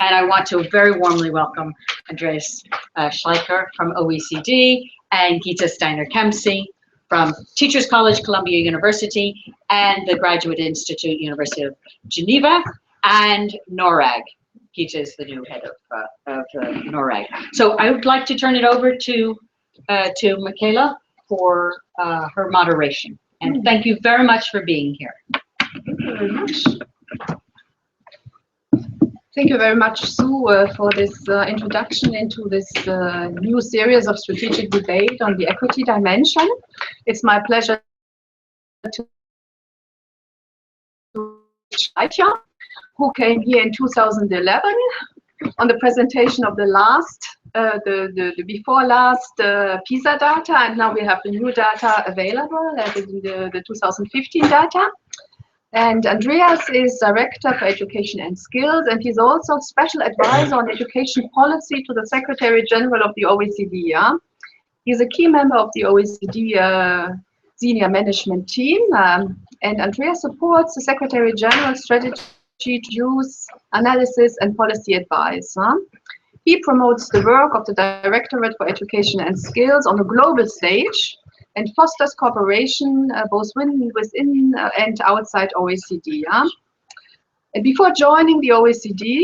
And I want to very warmly welcome Andreas Schleicher from OECD and Gita Steiner-Khamsi from Teachers College, Columbia University, and the Graduate Institute, University of Geneva, and NORRAG. Gita is the new head of NORRAG. So I would like to turn it over to Michaela for her moderation. And thank you very much for being here. Thank you very much. Thank you very much, Sue, for this introduction into this new series of strategic debate on the equity dimension. It's my pleasure to Schleicher, who came here in 2011 on the presentation of the last, the before last PISA data, and now we have the new data available, that is the 2015 data. And Andreas is Director for Education and Skills, and he's also Special Advisor on Education Policy to the Secretary General of the OECD. Yeah? He's a key member of the OECD senior management team, and Andreas supports the Secretary General's strategy, use, analysis, and policy advice. He promotes the work of the Directorate for Education and Skills on a global stage, and fosters cooperation both within and outside OECD. Yeah? And before joining the OECD,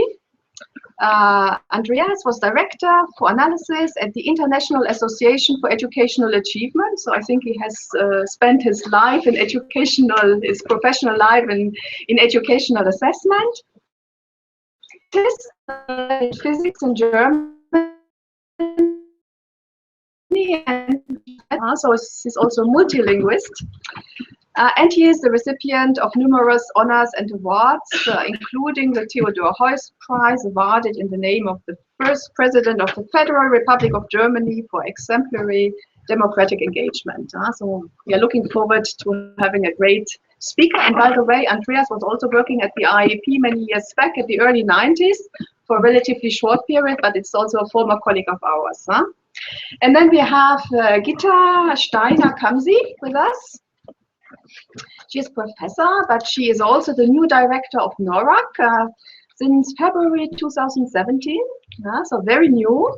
Andreas was Director for Analysis at the International Association for Educational Achievement. So I think he has spent his life in his professional life in educational assessment. Physics in Germany, and so he's also a multilingualist, and he is the recipient of numerous honors and awards, including the Theodor Heuss Prize, awarded in the name of the first President of the Federal Republic of Germany for exemplary democratic engagement. So we are looking forward to having a great speaker. And by the way, Andreas was also working at the IIEP many years back, at the early 90s, for a relatively short period, but it's also a former colleague of ours. And then we have Gita Steiner-Khamsi with us. She is professor, but she is also the new director of NORRAG since February 2017, so very new.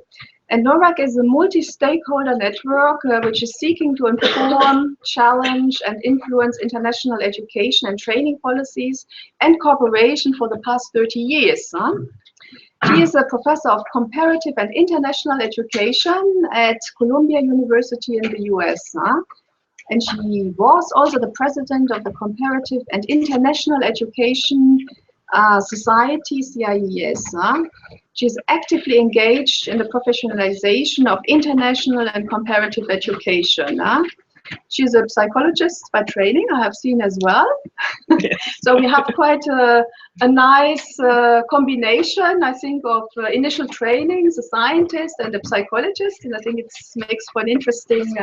And NORRAG is a multi-stakeholder network which is seeking to inform, challenge, and influence international education and training policies and cooperation for the past 30 years. She is a professor of comparative and international education at Columbia University in the US. And she was also the president of the Comparative and International Education Society, CIES. She is actively engaged in the professionalization of international and comparative education. She's a psychologist by training, I have seen as well. So we have quite a nice combination, I think, of initial training, a scientist and a psychologist, and I think it makes for an interesting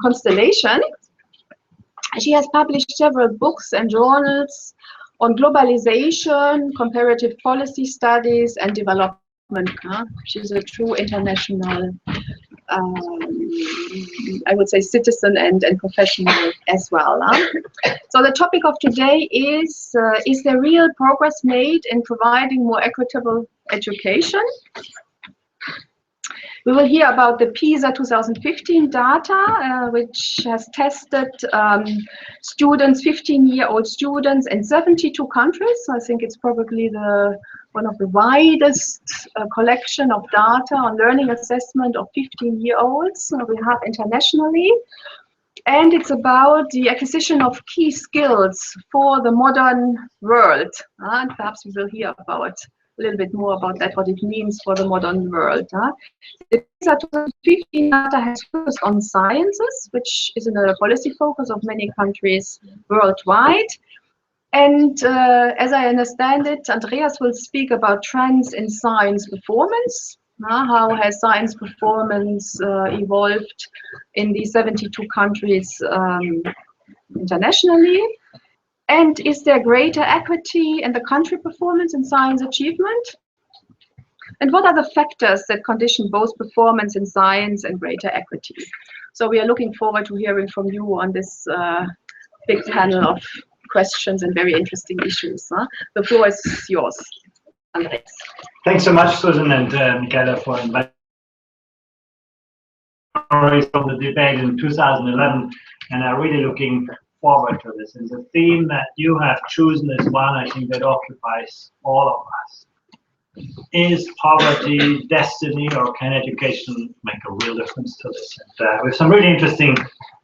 constellation. She has published several books and journals on globalization, comparative policy studies, and development. She's a true international, I would say, citizen and professional as well. So the topic of today is there real progress made in providing more equitable education? We will hear about the PISA 2015 data, which has tested students, 15-year-old students in 72 countries. So I think it's probably one of the widest collection of data on learning assessment of 15-year-olds we have internationally. And it's about the acquisition of key skills for the modern world. And perhaps we will hear about a little bit more about that, what it means for the modern world. The PISA 2015 data has focused on sciences, which is in a policy focus of many countries worldwide. And as I understand it, Andreas will speak about trends in science performance. How has science performance evolved in these 72 countries internationally? And is there greater equity in the country performance in science achievement? And what are the factors that condition both performance in science and greater equity? So we are looking forward to hearing from you on this big panel of questions and very interesting issues. The floor is yours, Andreas. Thanks so much, Susan and Michaela, for inviting from the debate in 2011, and I'm really looking forward to this. And the theme that you have chosen is one I think that occupies all of us. Is poverty destiny, or can education make a real difference to this? And, with some really interesting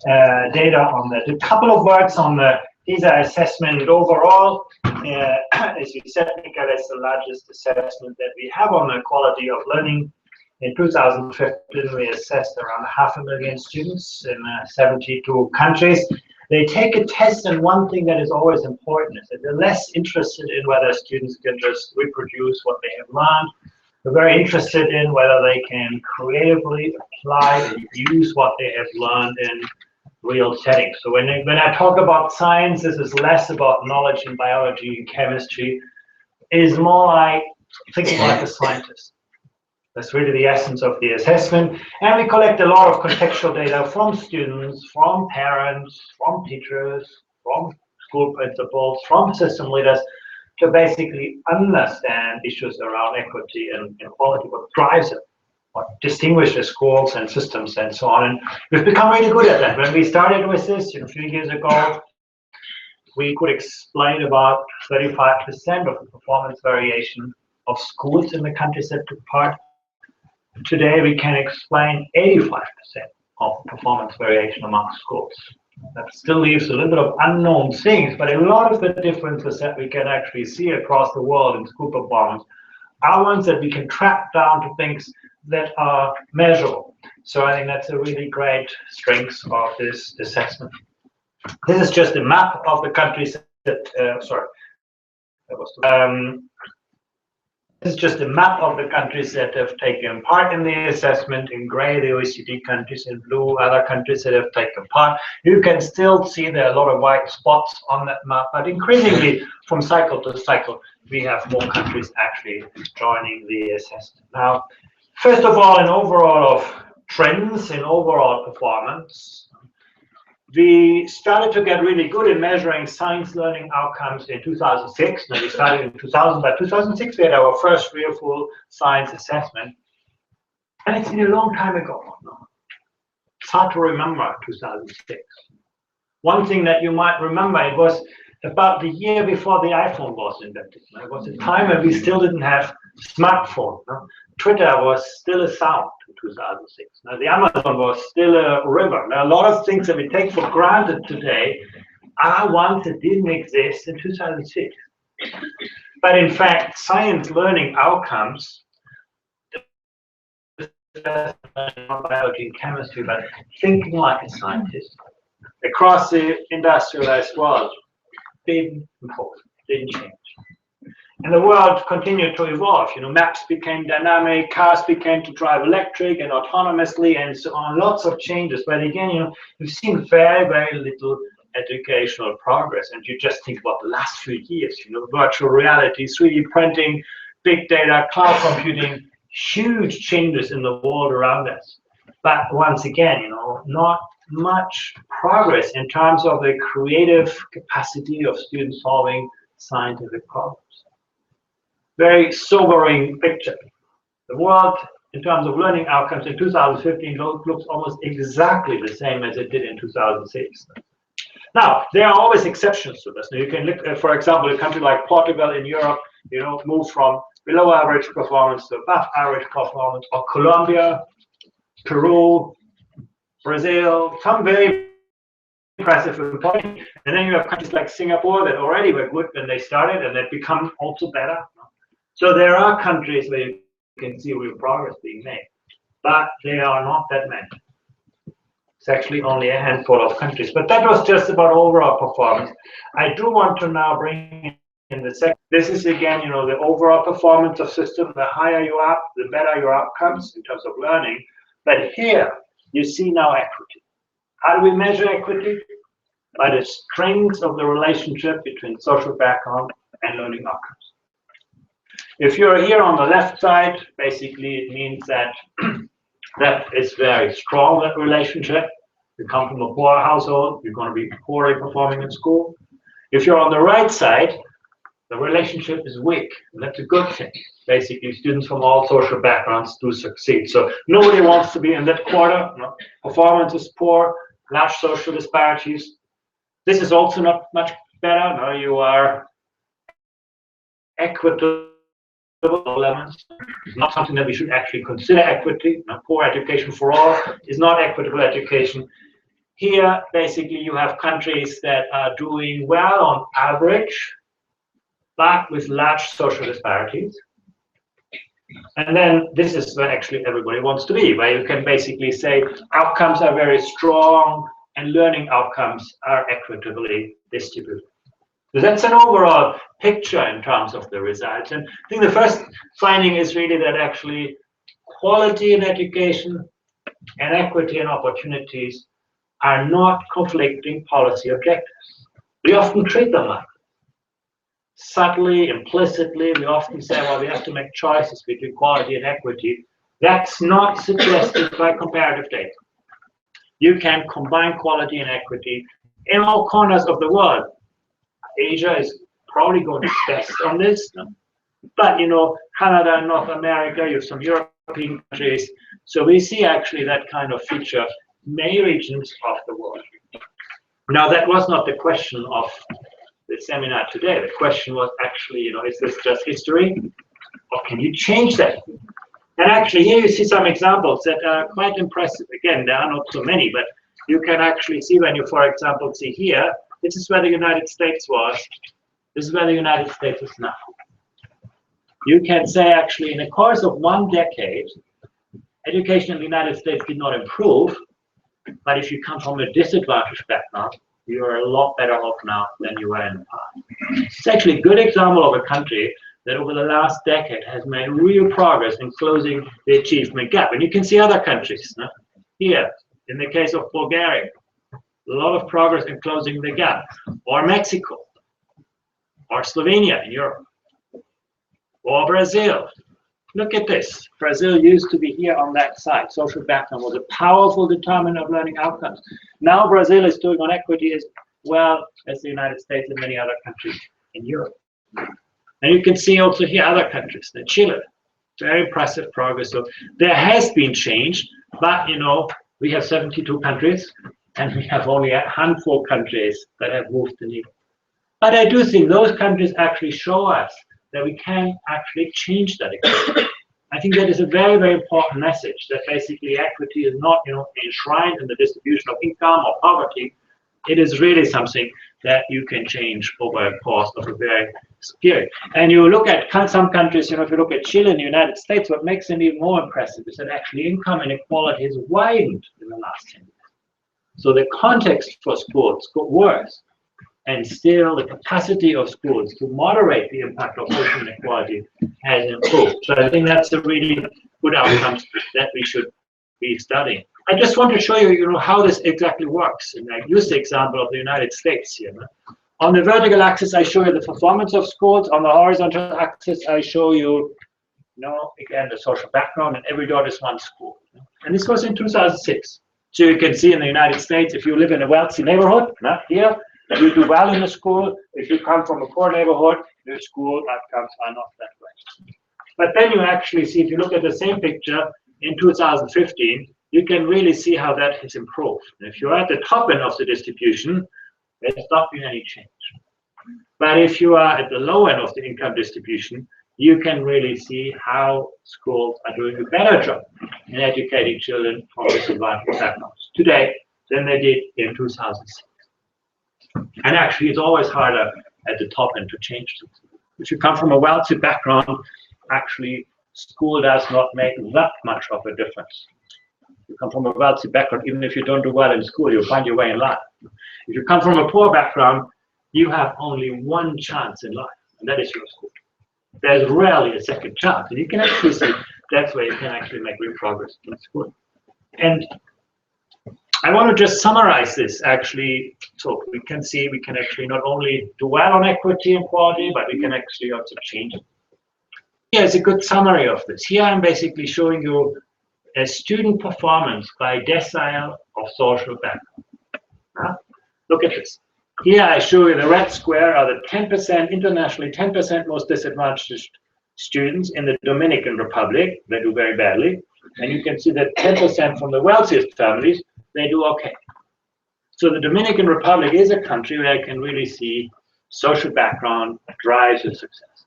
data on that. A couple of words on the PISA assessment overall. As you said, Michaela, it's the largest assessment that we have on the quality of learning. In 2015, we assessed around 500,000 students in 72 countries. They take a test, and one thing that is always important is that they're less interested in whether students can just reproduce what they have learned. They're very interested in whether they can creatively apply and use what they have learned in real settings. So when I talk about science, this is less about knowledge in biology and chemistry. It is more like thinking like a scientist. That's really the essence of the assessment. And we collect a lot of contextual data from students, from parents, from teachers, from school principals, from system leaders, to basically understand issues around equity and inequality, what drives it, what distinguishes schools and systems and so on. And we've become really good at that. When we started with this a few years ago, we could explain about 35% of the performance variation of schools in the countries that took part. Today, we can explain 85% of performance variation among schools. That still leaves a little bit of unknown things, but a lot of the differences that we can actually see across the world in school performance are ones that we can track down to things that are measurable. So I think that's a really great strength of this assessment. This is just a map of the countries that, this is just a map of the countries that have taken part in the assessment. In gray, the OECD countries, in blue, other countries that have taken part. You can still see there are a lot of white spots on that map, but increasingly from cycle to cycle, we have more countries actually joining the assessment. Now, first of all, in overall of trends in overall performance, we started to get really good in measuring science learning outcomes in 2006. Now, we started in 2000, but 2006 we had our first real full science assessment. And it's been a long time ago. It's hard to remember 2006. One thing that you might remember, it was about the year before the iPhone was invented. It was a time when we still didn't have smartphone. Twitter was still a sound in 2006. Now, the Amazon was still a river. Now, a lot of things that we take for granted today are ones that didn't exist in 2006. But in fact, science learning outcomes, not biology and chemistry, but thinking like a scientist across the industrialized world, didn't change. And the world continued to evolve. Maps became dynamic, cars began to drive electric and autonomously, and so on. Lots of changes. But again, we've seen very, very little educational progress. And you just think about the last few years. Virtual reality, 3D printing, big data, cloud computing, huge changes in the world around us. But once again, not much progress in terms of the creative capacity of students solving scientific problems. Very sobering picture. The world, in terms of learning outcomes in 2015, looks almost exactly the same as it did in 2006. Now, there are always exceptions to this. Now, you can look at, for example, a country like Portugal in Europe, move from below average performance to above average performance, or Colombia, Peru, Brazil, some very impressive point. And then you have countries like Singapore that already were good when they started and that become also better. So there are countries where you can see real progress being made, but there are not that many. It's actually only a handful of countries. But that was just about overall performance. I do want to now bring in the second. This is again, the overall performance of system. The higher you are, the better your outcomes in terms of learning. But here you see now equity. How do we measure equity? By the strength of the relationship between social background and learning outcomes. If you're here on the left side, basically it means that that is very strong, that relationship. You come from a poor household, you're going to be poorly performing in school. If you're on the right side, the relationship is weak, and that's a good thing. Basically, students from all social backgrounds do succeed. So nobody wants to be in that quarter. No? Performance is poor, large social disparities. This is also not much better. No, you are equitable elements. It's not something that we should actually consider equity. No, poor education for all is not equitable education. Here, basically, you have countries that are doing well on average, but with large social disparities. And then this is where actually everybody wants to be, where you can basically say outcomes are very strong and learning outcomes are equitably distributed. So that's an overall picture in terms of the results. And I think the first finding is really that actually quality in education and equity and opportunities are not conflicting policy objectives. We often treat them like subtly, implicitly. We often say, well, we have to make choices between quality and equity. That's not suggested by comparative data. You can combine quality and equity in all corners of the world. Asia is probably going best on this, but you know, Canada and North America, you have some European countries. So we see actually that kind of feature in many regions of the world. Now, that was not the question of the seminar today. The question was actually, you know, is this just history, or can you change that? And actually, here you see some examples that are quite impressive. Again, there are not so many, but you can actually see when you, for example, see here, this is where the United States was. This is where the United States is now. You can say actually in the course of one decade, education in the United States did not improve, but if you come from a disadvantaged background, you are a lot better off now than you were in the past. It's actually a good example of a country that over the last decade has made real progress in closing the achievement gap. And you can see other countries. No? Here, in the case of Bulgaria, a lot of progress in closing the gap. Or Mexico, or Slovenia in Europe, or Brazil. Look at this. Brazil used to be here on that side. Social background was a powerful determinant of learning outcomes. Now Brazil is doing on equity as well as the United States and many other countries in Europe. And you can see also here other countries, Chile, very impressive progress. So there has been change, but you know, we have 72 countries and we have only a handful of countries that have moved the needle. But I do think those countries actually show us that we can actually change that equation. I think that is a very, very important message, that basically equity is not, you know, enshrined in the distribution of income or poverty. It is really something that you can change over a course of a very period. And you look at some countries, you know, if you look at Chile and the United States, what makes them even more impressive is that actually income inequality has widened in the last 10 years. So the context for schools got worse. And still the capacity of schools to moderate the impact of social inequality has improved. So I think that's a really good outcome that we should be studying. I just want to show you, you know, how this exactly works. And I use the example of the United States here. On the vertical axis, I show you the performance of schools. On the horizontal axis, I show you, again, the social background, and every dot is one school. And this was in 2006. So you can see in the United States, if you live in a wealthy neighborhood, not here, you do well in the school. If you come from a poor neighborhood, your school outcomes are not that great. But then you actually see, if you look at the same picture in 2015, you can really see how that has improved. And if you're at the top end of the distribution, there's not been any change. But if you are at the low end of the income distribution, you can really see how schools are doing a better job in educating children from disadvantaged backgrounds today than they did in 2006. And actually, it's always harder at the top end to change things. If you come from a wealthy background, actually, school does not make that much of a difference. You come from a wealthy background, even if you don't do well in school, you'll find your way in life. If you come from a poor background, you have only one chance in life, and that is your school. There's rarely a second chance, and you can actually see that's where you can actually make real progress in school. And I want to just summarize this actually, so we can see we can actually not only do well on equity and quality, but we can actually also change it. Here's a good summary of this. Here I'm basically showing you a student performance by decile of social background. Look at this. Here I show you the red square are the 10%, internationally 10% most disadvantaged students in the Dominican Republic. They do very badly. And you can see that 10% from the wealthiest families, they do okay. So the Dominican Republic is a country where you can really see social background drives your success.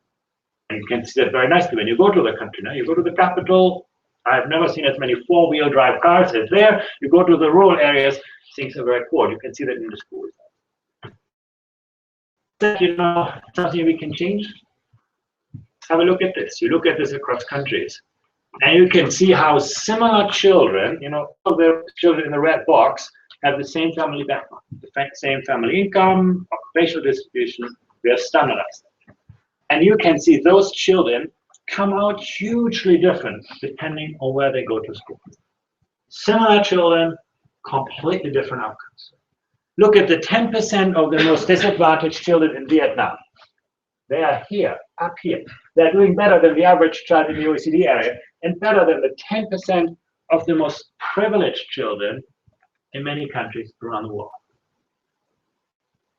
And you can see that very nicely when you go to the country. Now you go to the capital, I've never seen as many four-wheel drive cars as there. You go to the rural areas, things are very poor. You can see that in the schools. That, you know, something we can change. Have a look at this. You look at this across countries, and you can see how similar children, you know, all the children in the red box have the same family background, the same family income, occupational distribution. We have standardized. And you can see those children come out hugely different depending on where they go to school. Similar children, completely different outcomes. Look at the 10% of the most disadvantaged children in Vietnam. They are here, up here. They're doing better than the average child in the OECD area, and better than the 10% of the most privileged children in many countries around the world.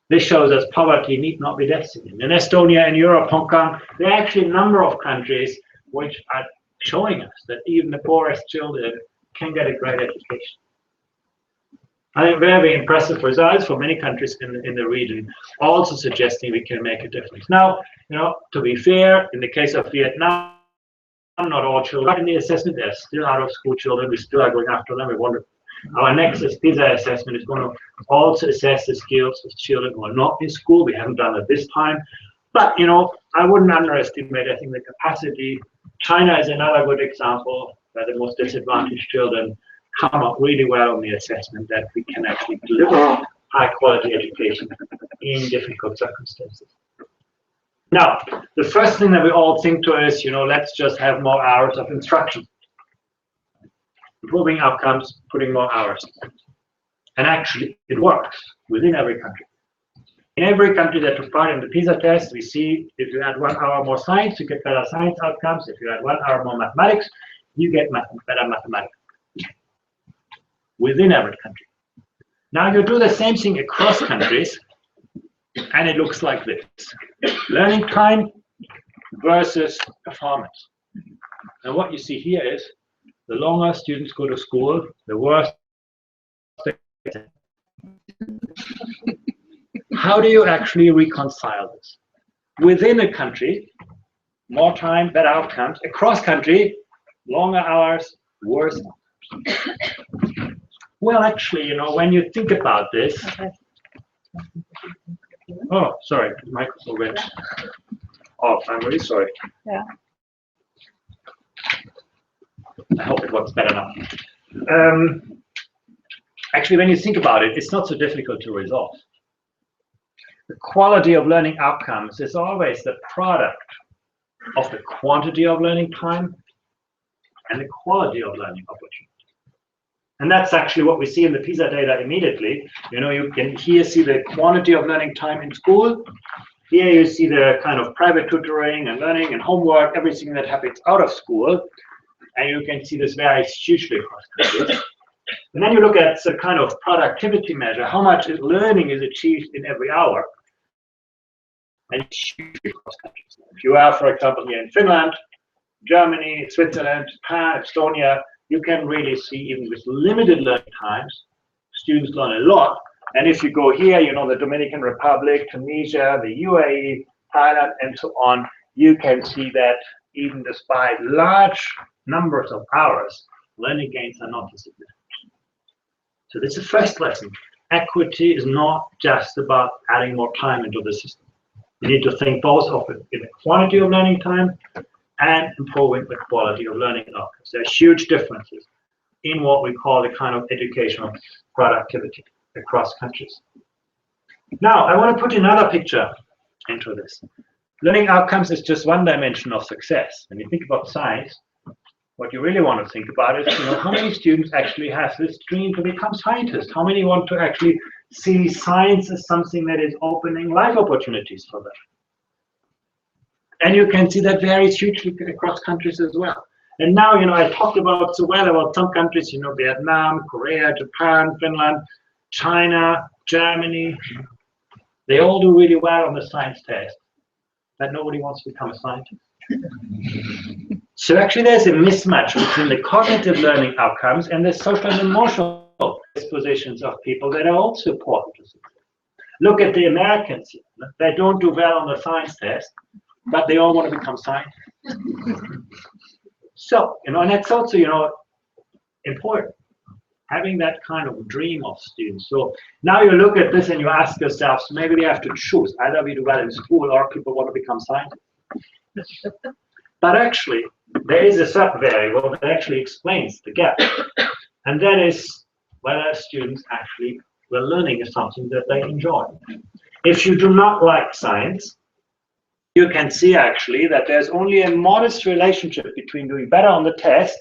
This shows us poverty need not be destiny. In Estonia, in Europe, Hong Kong, there are actually a number of countries which are showing us that even the poorest children can get a great education. I think very impressive results for many countries in the region, also suggesting we can make a difference. Now, you know, to be fair, in the case of Vietnam, not all children in the assessment, they're still out of school children. We still are going after them. We wonder. Our next PISA assessment is going to also assess the skills of children who are not in school. We haven't done it this time. But, you know, I wouldn't underestimate, I think, the capacity. China is another good example where the most disadvantaged children come up really well on the assessment that we can actually deliver high quality education in difficult circumstances. Now, the first thing that we all think to is, you know, let's just have more hours of instruction. Improving outcomes, putting more hours. And actually, it works within every country. In every country that took part in the PISA test, we see if you add 1 hour more science, you get better science outcomes. If you add 1 hour more mathematics, you get better mathematics. Within every country. Now you do the same thing across countries, and it looks like this. Learning time versus performance. And what you see here is, the longer students go to school, the worse they get. How do you actually reconcile this? Within a country, more time, better outcomes. Across country, longer hours, worse outcomes. Well, actually, you know, when you think about this, oh, sorry, the microphone went off. I'm really sorry. Yeah. I hope it works better now. Actually, when you think about it, it's not so difficult to resolve. The quality of learning outcomes is always the product of the quantity of learning time and the quality of learning opportunity. And that's actually what we see in the PISA data immediately. You know, you can here see the quantity of learning time in school. Here you see the kind of private tutoring and learning and homework, everything that happens out of school. And you can see this varies hugely across countries. And then you look at the kind of productivity measure, how much learning is achieved in every hour. And it's hugely across countries. If you are, for example, here in Finland, Germany, Switzerland, Japan, Estonia, you can really see, even with limited learning times, students learn a lot. And if you go here, you know, the Dominican Republic, Tunisia, the UAE, Thailand, and so on, you can see that even despite large numbers of hours, learning gains are not significant. So this is the first lesson. Equity is not just about adding more time into the system. You need to think both of it in the quantity of learning time and improving the quality of learning outcomes. There are huge differences in what we call the kind of educational productivity across countries. Now, I want to put another picture into this. Learning outcomes is just one dimension of success. When you think about science, what you really want to think about is, you know, how many students actually have this dream to become scientists? How many want to actually see science as something that is opening life opportunities for them? And you can see that varies hugely across countries as well. And now, you know, I talked about so well about some countries, you know, Vietnam, Korea, Japan, Finland, China, Germany. They all do really well on the science test, but nobody wants to become a scientist. So actually there's a mismatch between the cognitive learning outcomes and the social and emotional dispositions of people that are also important to success. Look at the Americans. They don't do well on the science test, but they all want to become scientists. So, and that's also, important. Having that kind of dream of students. So now you look at this and you ask yourselves, maybe we have to choose. Either we do well in school or people want to become scientists. But actually, there is a certain variable that actually explains the gap. And that is whether students actually, learning is something that they enjoy. If you do not like science, you can see actually that there's only a modest relationship between doing better on the test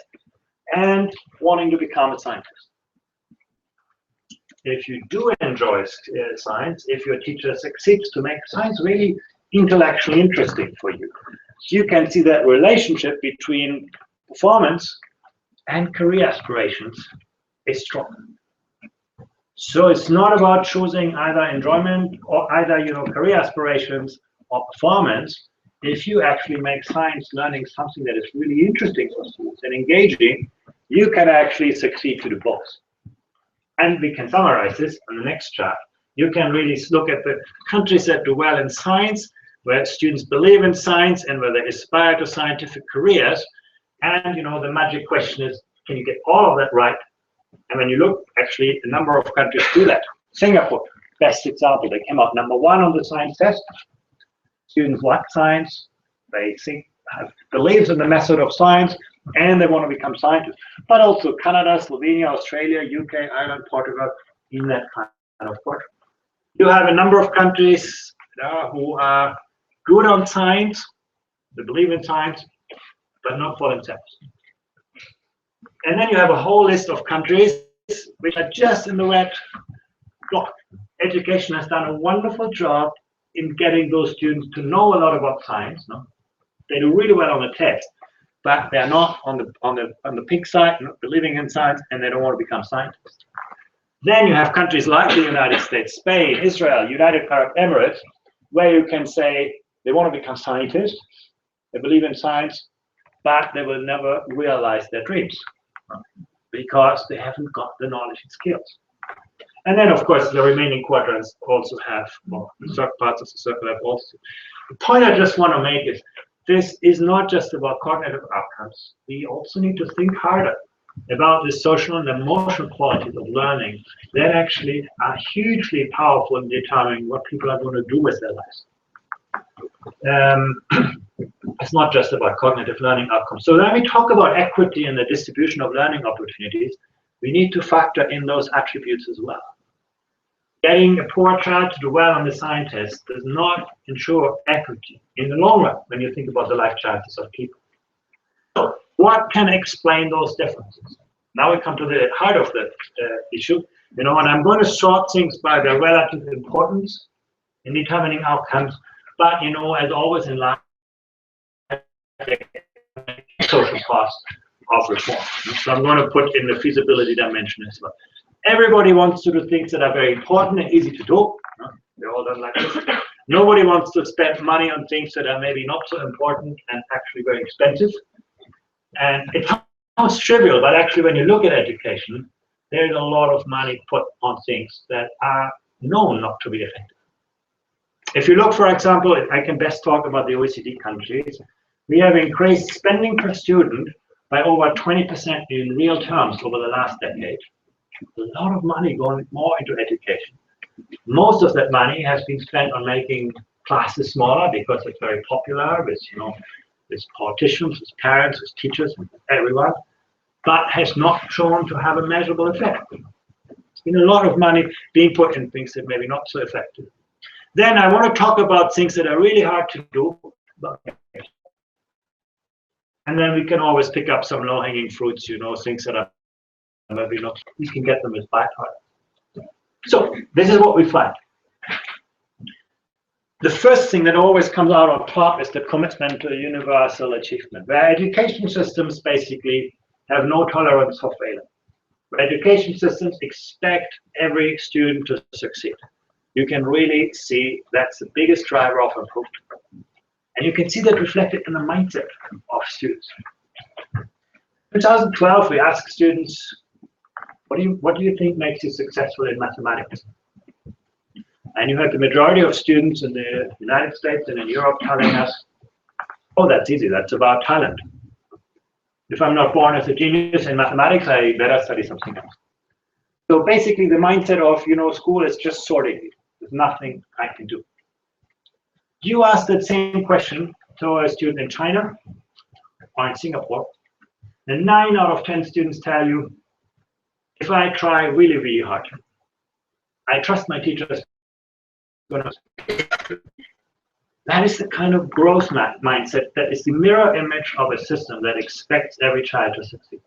and wanting to become a scientist. If you do enjoy science, if your teacher succeeds to make science really intellectually interesting for you, you can see that relationship between performance and career aspirations is strong. So it's not about choosing either enjoyment or either career aspirations or performance. If you actually make science learning something that is really interesting for students and engaging, you can actually succeed to do both. And we can summarize this on the next chart. You can really look at the countries that do well in science, where students believe in science and where they aspire to scientific careers. And the magic question is, can you get all of that right? And when you look, actually, a number of countries do that. Singapore, best example, they came out number 1 on the science test. Students like science, they believes in the method of science, and they want to become scientists. But also Canada, Slovenia, Australia, UK, Ireland, Portugal, in that kind of work. You have a number of countries who are good on science, they believe in science, but not for themselves. And then you have a whole list of countries which are just in the red block. Education has done a wonderful job in getting those students to know a lot about science. No? They do really well on the test, but they're not on the pink side, not believing in science, and they don't want to become scientists. Then you have countries like the United States, Spain, Israel, United Arab Emirates, where you can say they want to become scientists, they believe in science, but they will never realize their dreams because they haven't got the knowledge and skills. And then, of course, the remaining quadrants also have certain parts of the circle have also. The point I just want to make is this is not just about cognitive outcomes. We also need to think harder about the social and emotional qualities of learning that actually are hugely powerful in determining what people are going to do with their lives. It's not just about cognitive learning outcomes. So when we talk about equity and the distribution of learning opportunities, we need to factor in those attributes as well. Getting a poor child to do well on the science test does not ensure equity in the long run when you think about the life chances of people. So what can explain those differences? Now we come to the heart of the issue, and I'm going to sort things by their relative importance in determining outcomes, but as always in life, social cost of reform. So I'm going to put in the feasibility dimension as well. Everybody wants to do things that are very important and easy to do. They're all done like this. Nobody wants to spend money on things that are maybe not so important and actually very expensive. And it sounds trivial, but actually when you look at education, there's a lot of money put on things that are known not to be effective. If you look, for example, I can best talk about the OECD countries. We have increased spending per student by over 20% in real terms over the last decade. A lot of money going more into education. Most of that money has been spent on making classes smaller because it's very popular with, with politicians, with parents, with teachers, with everyone, but has not shown to have a measurable effect. There's been a lot of money being put in things that maybe not so effective. Then I want to talk about things that are really hard to do, and then we can always pick up some low-hanging fruits, things that are maybe not, we can get them as byproduct. So this is what we find. The first thing that always comes out on top is the commitment to universal achievement, where education systems basically have no tolerance for failure. Where education systems expect every student to succeed. you can really see that's the biggest driver of improvement. And you can see that reflected in the mindset of students. In 2012, we asked students, what do you think makes you successful in mathematics? And you had the majority of students in the United States and in Europe telling us, oh, that's easy, that's about talent. If I'm not born as a genius in mathematics, I better study something else. So basically the mindset of, school is just sorting. There's nothing I can do. You ask that same question to a student in China or in Singapore, and 9 out of 10 students tell you, if I try really, really hard, I trust my teachers. That is the kind of growth mindset that is the mirror image of a system that expects every child to succeed.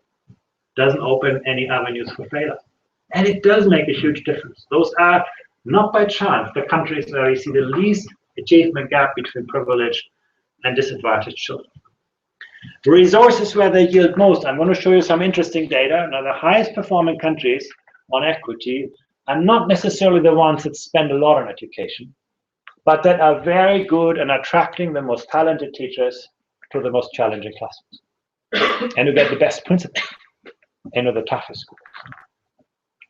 Doesn't open any avenues for failure. And it does make a huge difference. Those are, not by chance, the countries where we see the least achievement gap between privileged and disadvantaged children. The resources where they yield most, I'm going to show you some interesting data. Now, the highest performing countries on equity are not necessarily the ones that spend a lot on education, but that are very good at attracting the most talented teachers to the most challenging classrooms and to get the best principals into the toughest schools.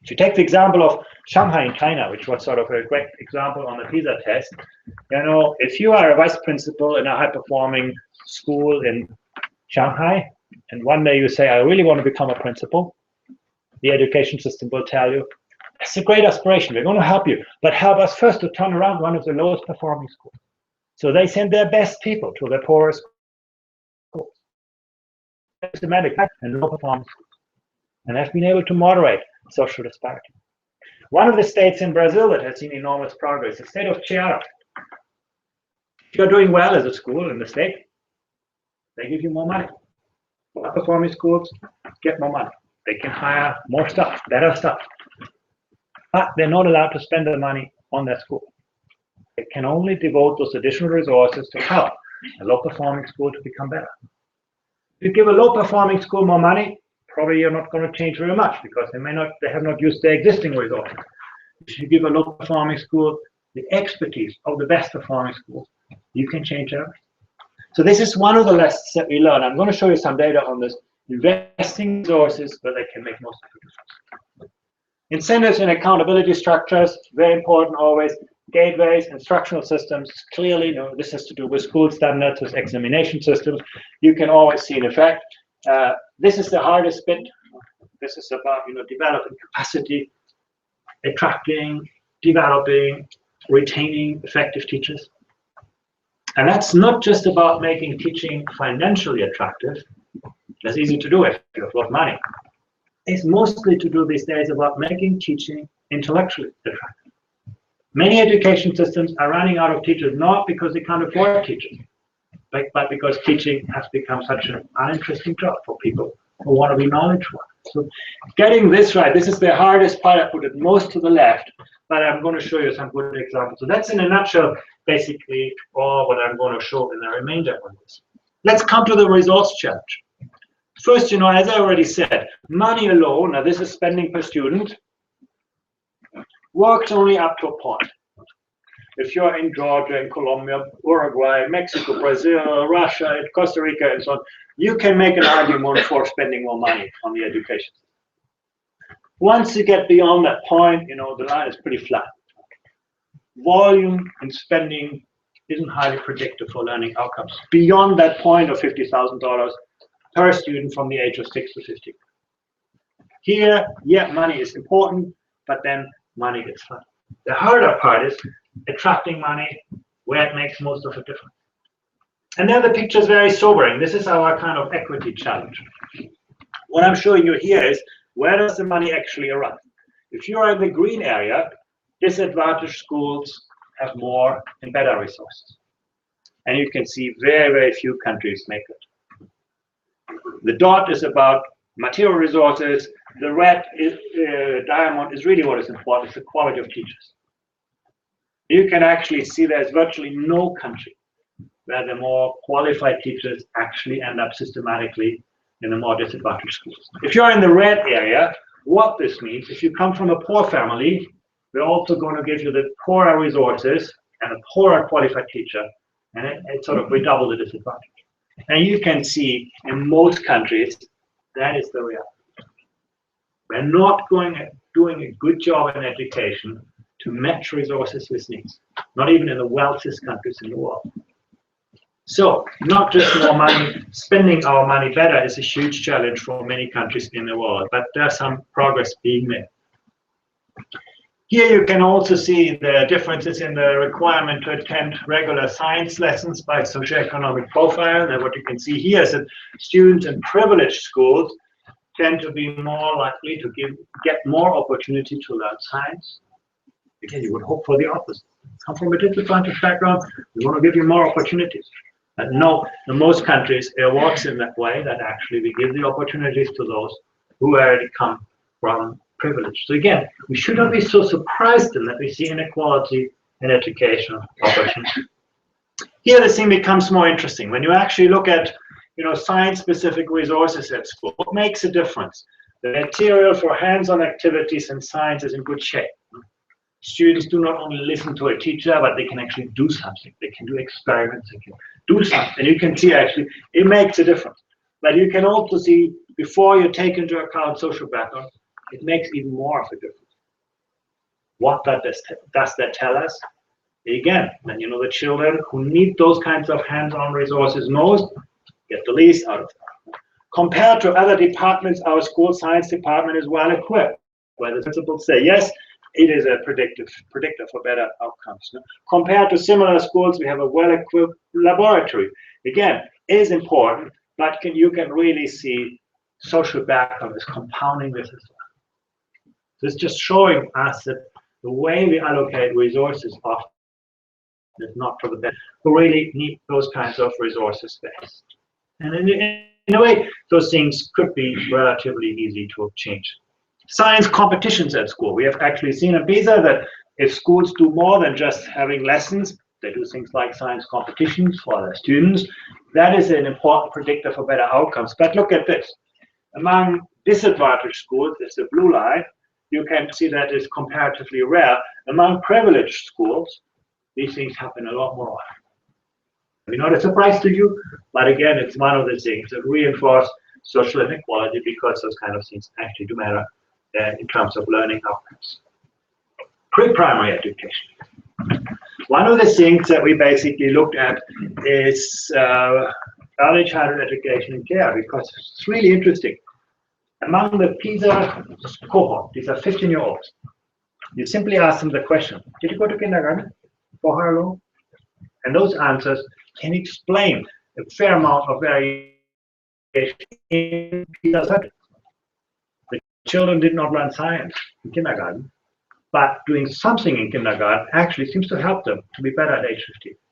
If you take the example of Shanghai in China, which was sort of a great example on the PISA test, if you are a vice principal in a high-performing school in Shanghai, and one day you say, I really want to become a principal, the education system will tell you, it's a great aspiration, we're going to help you, but help us first to turn around one of the lowest performing schools. So they send their best people to the poorest schools, systematic and low performing schools, and have been able to moderate social disparity. One of the states in Brazil that has seen enormous progress, the state of Ceará. If you're doing well as a school in the state, they give you more money. Performing schools get more money. They can hire more staff, better staff. But they're not allowed to spend the money on their school. They can only devote those additional resources to help a low-performing school to become better. If you give a low-performing school more money, probably you're not going to change very much because they have not used their existing resources. If you give a low-performing school the expertise of the best-performing schools, you can change everything. So this is one of the lessons that we learn. I'm going to show you some data on this. Investing resources where they can make most of the difference. Incentives and accountability structures, very important always. Gateways, instructional systems, clearly, this has to do with school standards, with examination systems. You can always see an effect. This is the hardest bit. This is about developing capacity, attracting, developing, retaining effective teachers. And that's not just about making teaching financially attractive. That's easy to do if you have a lot of money. It's mostly to do these days about making teaching intellectually attractive. Many education systems are running out of teachers, not because they can't afford teachers, but because teaching has become such an uninteresting job for people who want to be knowledgeable. So getting this right, this is the hardest part. I put it most to the left, but I'm going to show you some good examples. So that's in a nutshell, basically, all what I'm going to show in the remainder of this. Let's come to the resource challenge. First, as I already said, money alone, now this is spending per student, works only up to a point. If you're in Georgia, in Colombia, Uruguay, Mexico, Brazil, Russia, Costa Rica, and so on, you can make an argument for spending more money on the education. Once you get beyond that point, the line is pretty flat. Volume and spending isn't highly predictive for learning outcomes beyond that point of $50,000 per student from the age of 6 to 15. Here, yeah, money is important, but then money gets flat. The harder part is attracting money where it makes most of a difference. And then the picture is very sobering. This is our kind of equity challenge. What I'm showing you here is where does the money actually arrive? If you are in the green area, disadvantaged schools have more and better resources. And you can see very, very few countries make it. The dot is about material resources. The red diamond is really what is important. It's the quality of teachers. You can actually see there's virtually no country where the more qualified teachers actually end up systematically in the more disadvantaged schools. If you're in the red area, what this means, if you come from a poor family, we're also going to give you the poorer resources and a poorer qualified teacher, and it sort of redouble the disadvantage. And you can see in most countries, that is the reality. We're not doing a good job in education to match resources with needs, not even in the wealthiest countries in the world. So, not just more money, spending our money better is a huge challenge for many countries in the world, but there's some progress being made. Here you can also see the differences in the requirement to attend regular science lessons by socioeconomic profile. And what you can see here is that students in privileged schools tend to be more likely to get more opportunity to learn science. Again, you would hope for the opposite. Come from a disadvantaged background, we want to give you more opportunities. But no, in most countries, it works in that way, that actually we give the opportunities to those who already come from privilege. So again, we should not be so surprised in that we see inequality in educational opportunity. Here the thing becomes more interesting. When you actually look at science-specific resources at school, what makes a difference? The material for hands-on activities in science is in good shape. Students do not only listen to a teacher, but they can actually do something. They can do experiments, they can do something. And you can see actually, it makes a difference. But you can also see, before you take into account social background, it makes even more of a difference. What does that tell us? Again, then the children who need those kinds of hands-on resources most get the least out of them. Compared to other departments, our school science department is well equipped, where the principals say, yes, it is a predictor for better outcomes. No? Compared to similar schools, we have a well-equipped laboratory. Again, it is important, but you can really see social background is compounding this as well. So it's just showing us that the way we allocate resources often is not for the best. We really need those kinds of resources best. And in a way, those things could be relatively easy to change. Science competitions at school. We have actually seen in PISA that if schools do more than just having lessons, they do things like science competitions for their students. That is an important predictor for better outcomes. But look at this. Among disadvantaged schools, it's the blue line, you can see that is comparatively rare. Among privileged schools, these things happen a lot more often. Maybe not a surprise to you, but again, it's one of the things that reinforce social inequality because those kind of things actually do matter in terms of learning outcomes. Pre-primary education. One of the things that we basically looked at is early childhood education and care, because it's really interesting. Among the PISA cohort, these are 15-year-olds, you simply ask them the question, did you go to kindergarten? For how long? And those answers can explain a fair amount of variation in PISA subjects. The children did not learn science in kindergarten, but doing something in kindergarten actually seems to help them to be better at age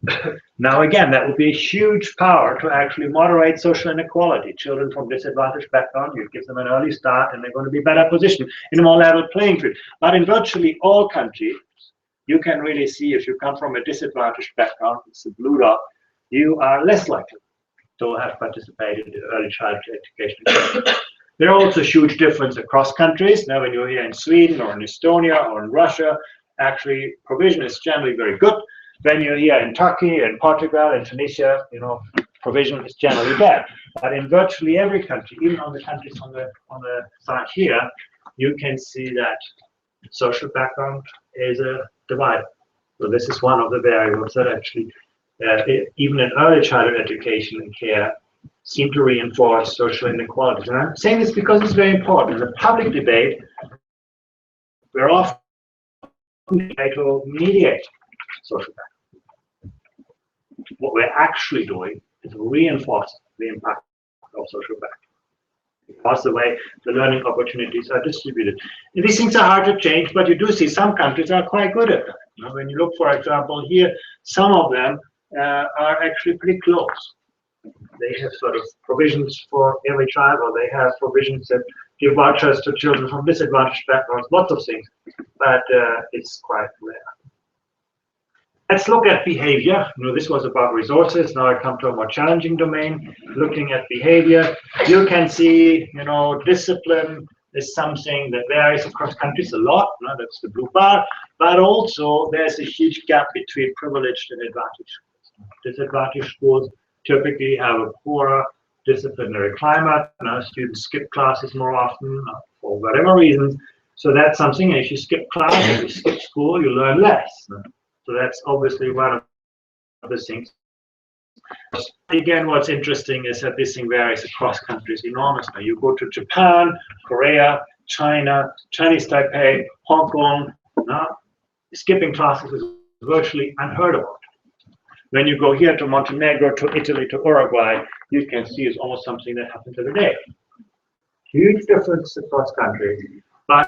15. Now again, that would be a huge power to actually moderate social inequality. Children from disadvantaged background, you give them an early start and they're going to be better positioned in a more level playing field. But in virtually all countries, you can really see if you come from a disadvantaged background, it's the blue dot, you are less likely to have participated in early childhood education. There are also huge differences across countries. Now, when you're here in Sweden or in Estonia or in Russia, actually provision is generally very good. When you're here in Turkey and Portugal and Tunisia, provision is generally bad. But in virtually every country, even on the countries on the side here, you can see that social background is a divider. So this is one of the variables that actually, even in early childhood education and care, seem to reinforce social inequalities. And I'm saying this because it's very important. In the public debate, we're often trying to mediate social background. What we're actually doing is reinforce the impact of social background, because the way the learning opportunities are distributed. And these things are hard to change, but you do see some countries are quite good at that. When you look, for example, here, some of them are actually pretty close. They have sort of provisions for every child, or they have provisions that give vouchers to children from disadvantaged backgrounds, lots of things, but it's quite rare. Let's look at behavior. This was about resources. Now I come to a more challenging domain, looking at behavior. You can see, discipline is something that varies across countries a lot. No? That's the blue bar. But also, there's a huge gap between privileged and advantaged schools. Disadvantaged schools typically have a poorer disciplinary climate. No? Students skip classes more often for whatever reasons. So that's something. If you skip class, if you skip school, you learn less. No? So that's obviously one of the things. Again, what's interesting is that this thing varies across countries enormously. You go to Japan, Korea, China, Chinese Taipei, Hong Kong, skipping classes is virtually unheard of. When you go here to Montenegro, to Italy, to Uruguay, you can see it's almost something that happens every day. Huge difference across countries, but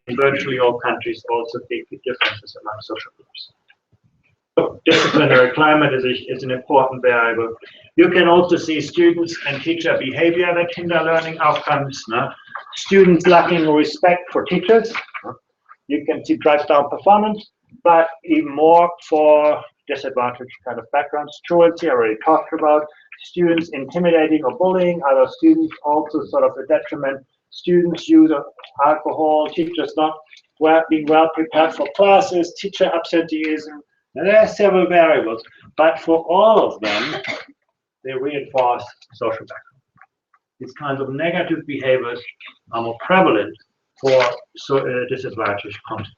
in virtually all countries also big differences among social groups. So disciplinary climate is an important variable. You can also see students and teacher behavior that hinder learning outcomes. No? Students lacking respect for teachers. You can see drives down performance, but even more for disadvantaged kind of backgrounds. Truancy, I already talked about. Students intimidating or bullying other students, also sort of a detriment. Students use of alcohol, teachers not being well prepared for classes, teacher absenteeism. Now, there are several variables, but for all of them, they reinforce social background. These kinds of negative behaviors are more prevalent for disadvantaged content.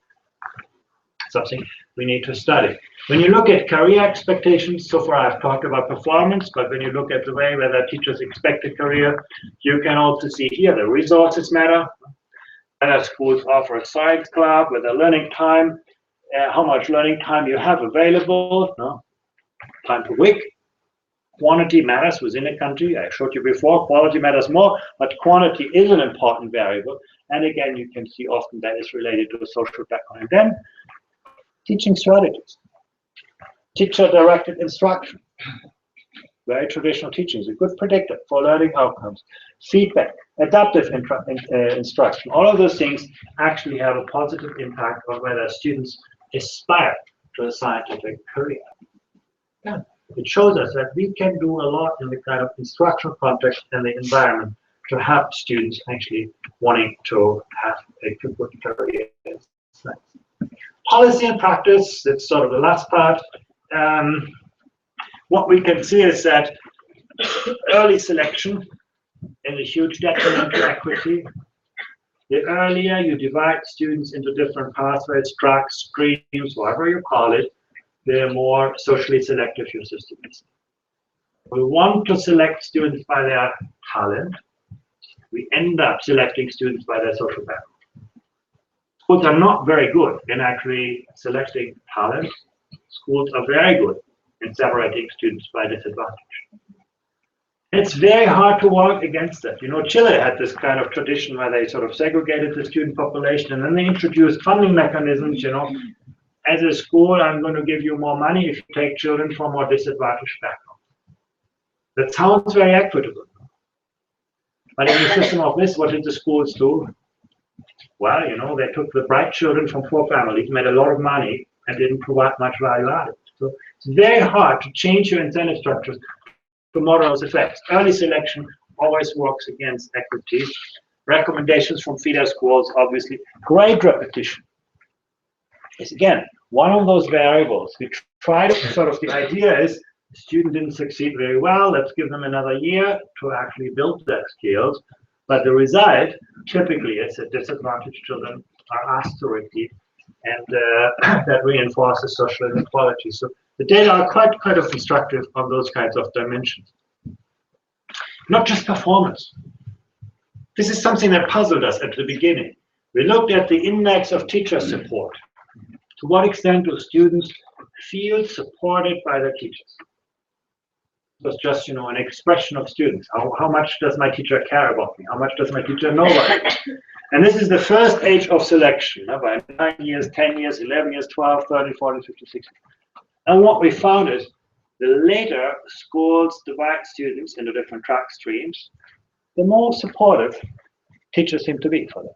Something we need to study. When you look at career expectations, so far I've talked about performance, but when you look at the way whether teachers expect a career, you can also see here the resources matter. Whether schools offer a science club, whether learning time, how much learning time you have available, time per week. Quantity matters within a country. I showed you before, quality matters more, but quantity is an important variable. And again, you can see often that is related to a social background. And then teaching strategies. Teacher-directed instruction. Very traditional teaching is a good predictor for learning outcomes. Feedback, adaptive instruction, all of those things actually have a positive impact on whether students aspire to a scientific career. Yeah. It shows us that we can do a lot in the kind of instructional context and the environment to help students actually wanting to have a good career. Policy and practice, that's sort of the last part. What we can see is that early selection is a huge detriment to equity. The earlier you divide students into different pathways, tracks, streams, whatever you call it, the more socially selective your system is. We want to select students by their talent. We end up selecting students by their social background. Schools are not very good in actually selecting talent. Schools are very good in separating students by disadvantage. It's very hard to work against that. You know, Chile had this kind of tradition where they sort of segregated the student population, and then they introduced funding mechanisms, you know. As a school, I'm going to give you more money if you take children from more disadvantaged backgrounds. That sounds very equitable. But in a system of this, what did the schools do? Well, you know, they took the bright children from poor families, made a lot of money, and didn't provide much value added. So it's very hard to change your incentive structures to model those effects. Early selection always works against equity. Recommendations from feeder schools, obviously. Grade repetition is, again, one of those variables. We try to sort of, the idea is, the student didn't succeed very well, let's give them another year to actually build their skills. But the result, typically, is that disadvantaged children are asked to repeat, and that reinforces social inequality. So the data are quite instructive on those kinds of dimensions. Not just performance. This is something that puzzled us at the beginning. We looked at the index of teacher support. To what extent do students feel supported by their teachers? It was just, you know, an expression of students. How much does my teacher care about me? How much does my teacher know about me? And this is the first age of selection, by 9 years, 10 years, 11 years, 12, 13, 14, 15, 16. And what we found is the later schools divide students into different track streams, the more supportive teachers seem to be for them.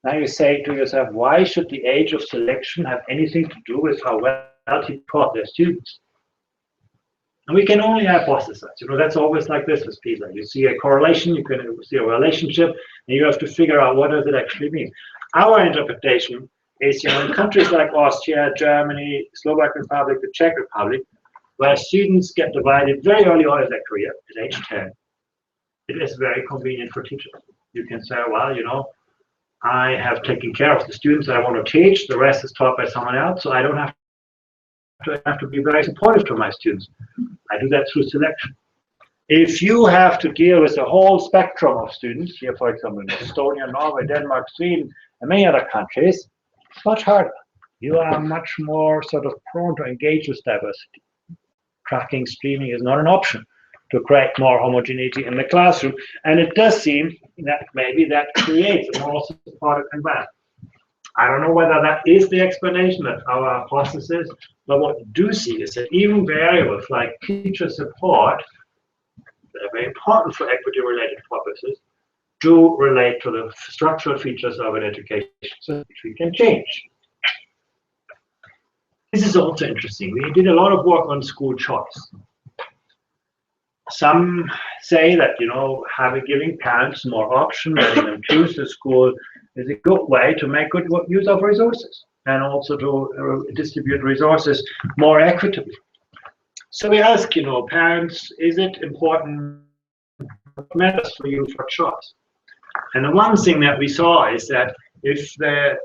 Now you say to yourself, why should the age of selection have anything to do with how well teachers taught their students? And we can only hypothesize. You know, that's always like this with PISA. You see a correlation, you can see a relationship, and you have to figure out what does it actually mean. Our interpretation is, you know, in countries like Austria, Germany, Slovak Republic, the Czech Republic, where students get divided very early on in their career, at age 10, it is very convenient for teachers. You can say, well, you know, I have taken care of the students I want to teach, the rest is taught by someone else, so I don't have to be very supportive to my students. I do that through selection. If you have to deal with the whole spectrum of students, here for example in Estonia, Norway, Denmark, Sweden, and many other countries, it's much harder. You are much more sort of prone to engage with diversity. Tracking, streaming is not an option to create more homogeneity in the classroom, and it does seem that maybe that creates a more supportive environment. I don't know whether that is the explanation, that's our hypothesis, but what we do see is that even variables like teacher support, that are very important for equity-related purposes, do relate to the structural features of an education system, which we can change. This is also interesting. We did a lot of work on school choice. Some say that, you know, giving parents more option, letting them choose the school is a good way to make good use of resources and also to distribute resources more equitably. So we ask, you know, parents, is it important, what matters for you for choice? And the one thing that we saw is that if the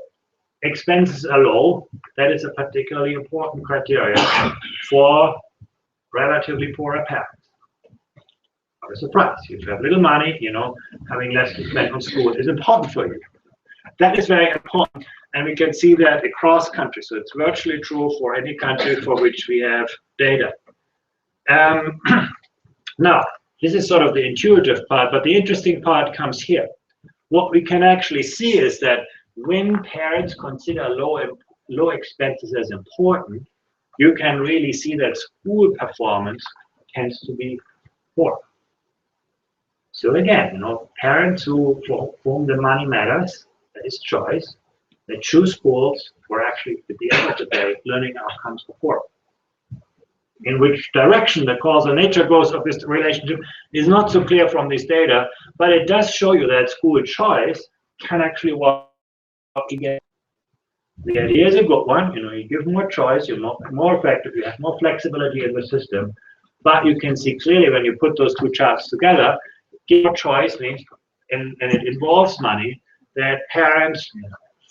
expenses are low, that is a particularly important criteria for relatively poorer parents. Not a surprise. If you have little money, you know, having less to spend on school is important for you. That is very important, and we can see that across countries. So it's virtually true for any country for which we have data. Now, this is sort of the intuitive part, but the interesting part comes here. What we can actually see is that when parents consider low expenses as important, you can really see that school performance tends to be poor. So again, you know, parents for whom the money matters, that is choice, they choose schools where actually at the end of the day, learning outcomes are poor. In which direction the causal nature goes of this relationship is not so clear from this data, but it does show you that school choice can actually work together. The idea is a good one, you know, you give more choice, you're more effective, you have more flexibility in the system, but you can see clearly when you put those two charts together, give more choice means, and it involves money, that parents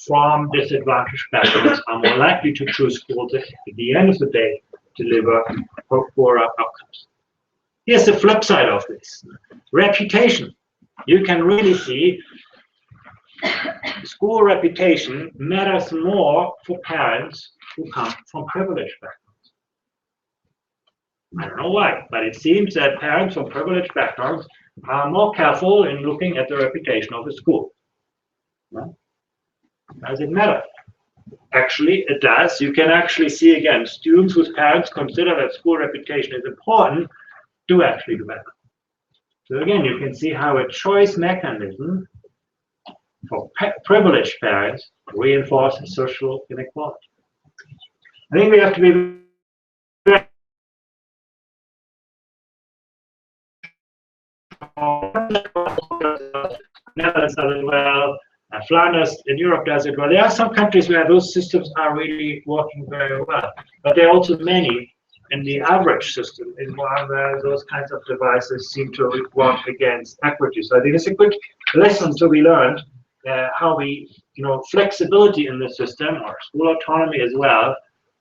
from disadvantaged backgrounds are more likely to choose schools that at the end of the day deliver poorer outcomes. Here's the flip side of this. Reputation. You can really see school reputation matters more for parents who come from privileged backgrounds. I don't know why, but it seems that parents from privileged backgrounds are more careful in looking at the reputation of a school. Does it matter? Actually, it does. You can actually see again, students whose parents consider that school reputation is important do actually do better. So again, you can see how a choice mechanism for privileged parents reinforces social inequality. I think we have to be very Netherlands does it well, Flanders in Europe does it well. There are some countries where those systems are really working very well, but there are also many, and the average system is one where those kinds of devices seem to work against equity. So I think it's a good lesson to be learned, how we, you know, flexibility in the system or school autonomy as well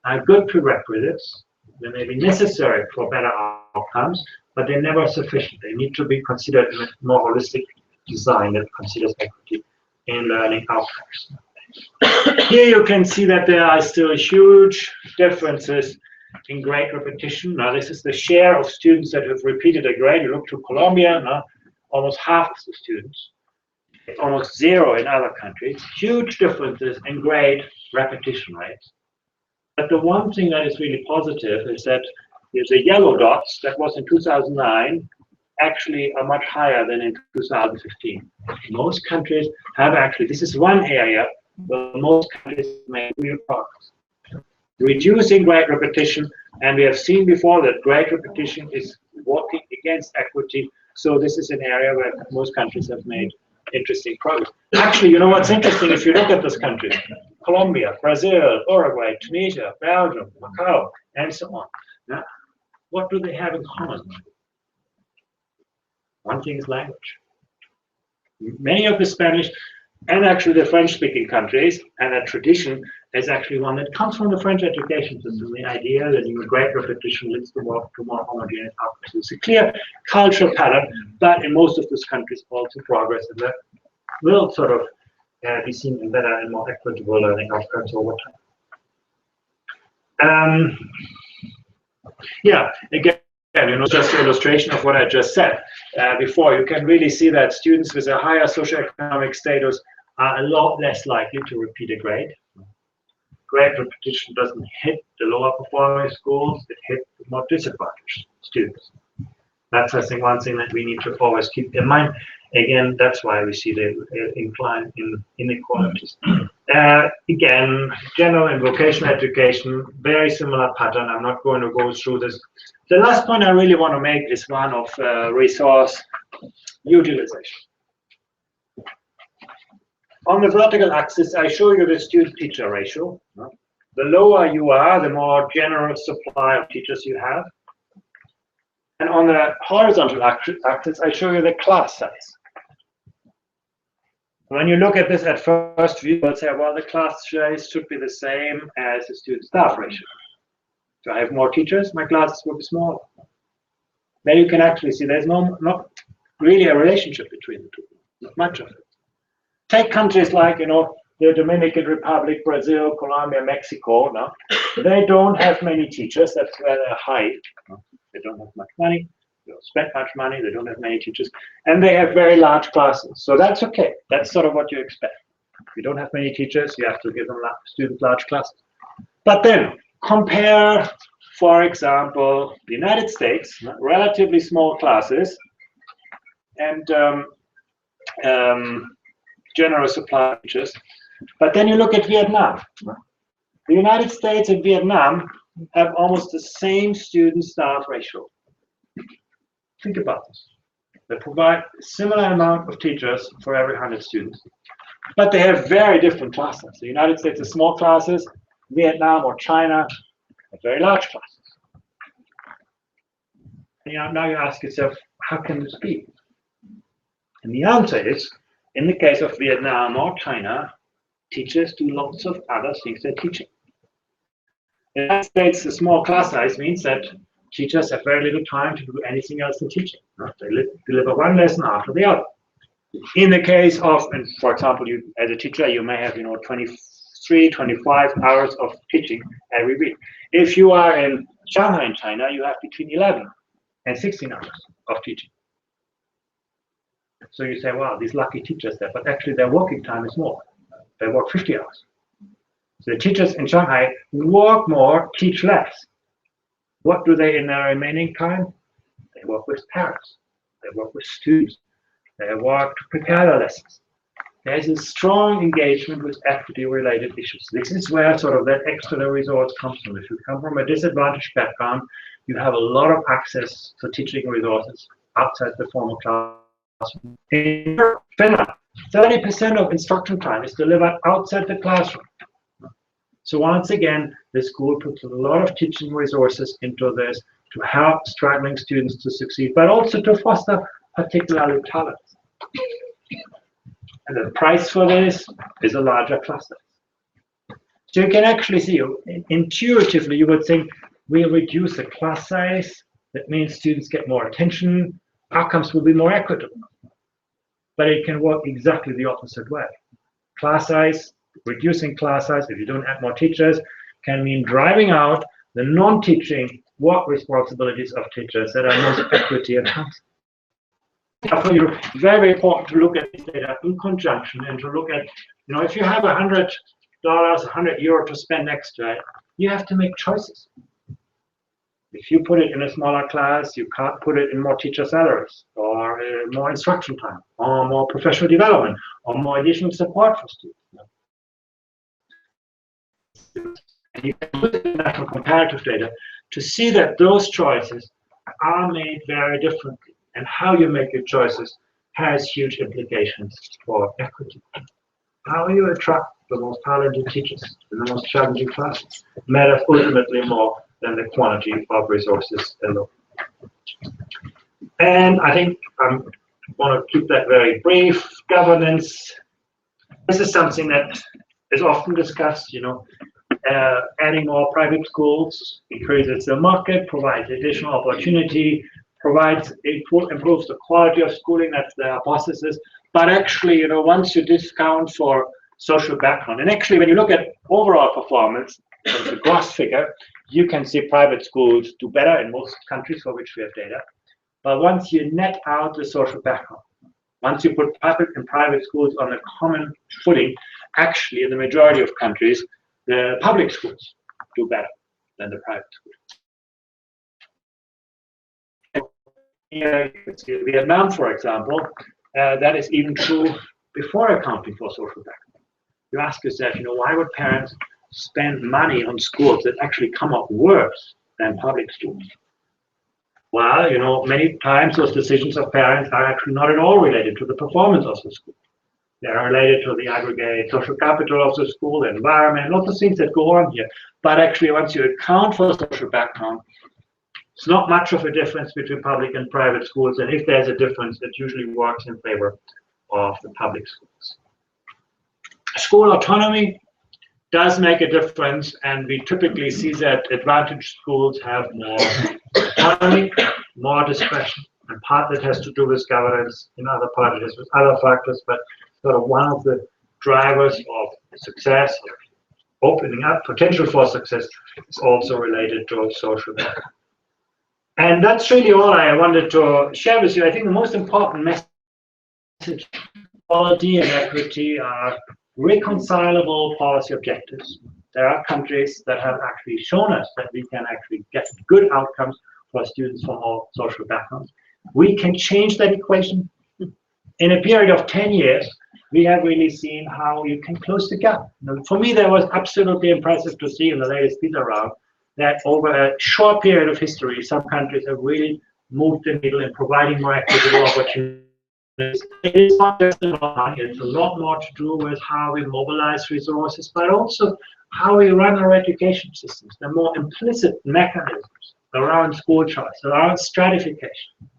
are good prerequisites. They may be necessary for better outcomes, but they're never sufficient. They need to be considered in a more holistic design that considers equity in learning outcomes. Here you can see that there are still huge differences in grade repetition. Now this is the share of students that have repeated a grade. You look to Colombia, now almost half of the students. It's almost zero in other countries. Huge differences in grade repetition rates. But the one thing that is really positive is that the yellow dots, that was in 2009, actually are much higher than in 2015. Most countries have actually, this is one area where most countries make real progress. Reducing grade repetition And we have seen before that grade repetition is working against equity. So this is an area where most countries have made interesting progress. Actually, you know what's interesting? If you look at those countries, Colombia, Brazil, Uruguay, Tunisia, Belgium, Macau, and so on. Yeah? What do they have in common? One thing is language. Many of the Spanish and actually the French-speaking countries, and that tradition is actually one that comes from the French education system. The idea that grade repetition leads to more homogeneous outcomes. It's a clear cultural pattern, but in most of those countries also progress in that will sort of be seen in better and more equitable learning outcomes over time. Yeah, again, just an illustration of what I just said before. You can really see that students with a higher socioeconomic status are a lot less likely to repeat a grade. Grade repetition doesn't hit the lower performing schools, it hits the more disadvantaged students. That's, I think, one thing that we need to always keep in mind. Again, that's why we see the incline in inequalities. Again, general and vocational education, very similar pattern. I'm not going to go through this. The last point I really want to make is one of resource utilization. On the vertical axis, I show you the student-teacher ratio. The lower you are, the more generous supply of teachers you have. And on the horizontal axis, I show you the class size. When you look at this at first view, you'll say, well, the class size should be the same as the student-staff ratio. If I have more teachers, my classes will be smaller. Then you can actually see there's not really a relationship between the two, not much of it. Take countries like, the Dominican Republic, Brazil, Colombia, Mexico. No? They don't have many teachers. That's where they're high. No? They don't have much money. They don't spend much money. They don't have many teachers. And they have very large classes. So that's okay. That's sort of what you expect. If you don't have many teachers, you have to give them students large classes. But then compare, for example, the United States, relatively small classes, and general supply of teachers. But then you look at Vietnam. The United States and Vietnam have almost the same student-staff ratio. Think about this. They provide a similar amount of teachers for every 100 students, but they have very different classes. The United States has small classes, Vietnam or China have very large classes. And now you ask yourself, how can this be? And the answer is, in the case of Vietnam or China, teachers do lots of other things than teaching. In the United States, the small class size means that teachers have very little time to do anything else than teaching. They deliver one lesson after the other. In the case of, and for example, you as a teacher, you may have 23, 25 hours of teaching every week. If you are in Shanghai in China, you have between 11 and 16 hours of teaching. So you say, wow, these lucky teachers there, but actually their working time is more. They work 50 hours. So the teachers in Shanghai work more, teach less. What do they in their remaining time? They work with parents. They work with students. They work to prepare their lessons. There's a strong engagement with equity-related issues. This is where sort of that external resource comes from. If you come from a disadvantaged background, you have a lot of access to teaching resources outside the formal classroom. In Finland, 30% of instruction time is delivered outside the classroom. So once again, the school puts a lot of teaching resources into this to help struggling students to succeed, but also to foster particularly talents. And the price for this is a larger class size. So you can actually see, intuitively, you would think we reduce the class size. That means students get more attention. Outcomes will be more equitable. But it can work exactly the opposite way. Class size, reducing class size, if you don't add more teachers, can mean driving out the non-teaching work responsibilities of teachers that are most equity enhancing. For you, very important to look at this data in conjunction and to look at, if you have $100, €100 to spend extra, you have to make choices. If you put it in a smaller class, you can't put it in more teacher salaries, or more instruction time, or more professional development, or more additional support for students. And you can look at national comparative data to see that those choices are made very differently, and how you make your choices has huge implications for equity. How you attract the most talented teachers in the most challenging classes matters ultimately more than the quantity of resources alone. And I think I want to keep that very brief. Governance. This is something that is often discussed, adding more private schools increases the market, provides additional opportunity, improves the quality of schooling, that's the hypothesis. But actually, once you discount for social background, and actually when you look at overall performance, the gross figure, you can see private schools do better in most countries for which we have data. But once you net out the social background, once you put public and private schools on a common footing, actually in the majority of countries, the public schools do better than the private schools. Here you can see Vietnam, for example, that is even true before accounting for social background. You ask yourself, why would parents spend money on schools that actually come up worse than public schools? Well, many times those decisions of parents are actually not at all related to the performance of the school. They are related to the aggregate social capital of the school, the environment, lots of things that go on here. But actually, once you account for social background, it's not much of a difference between public and private schools. And if there's a difference, it usually works in favor of the public schools. School autonomy does make a difference, and we typically see that advantaged schools have more autonomy, more discretion, and part that has to do with governance, in other part it has with other factors, but sort of one of the drivers of success, opening up potential for success, is also related to social background. And that's really all I wanted to share with you. I think the most important message: quality and equity are reconcilable policy objectives. There are countries that have actually shown us that we can actually get good outcomes for students from all social backgrounds. We can change that equation. In a period of 10 years, we have really seen how you can close the gap. For me, that was absolutely impressive to see in the latest PISA round that over a short period of history, some countries have really moved the needle in providing more equitable opportunities. It is not just about money, it's a lot more to do with how we mobilize resources, but also how we run our education systems. The more implicit mechanisms around school choice, around stratification,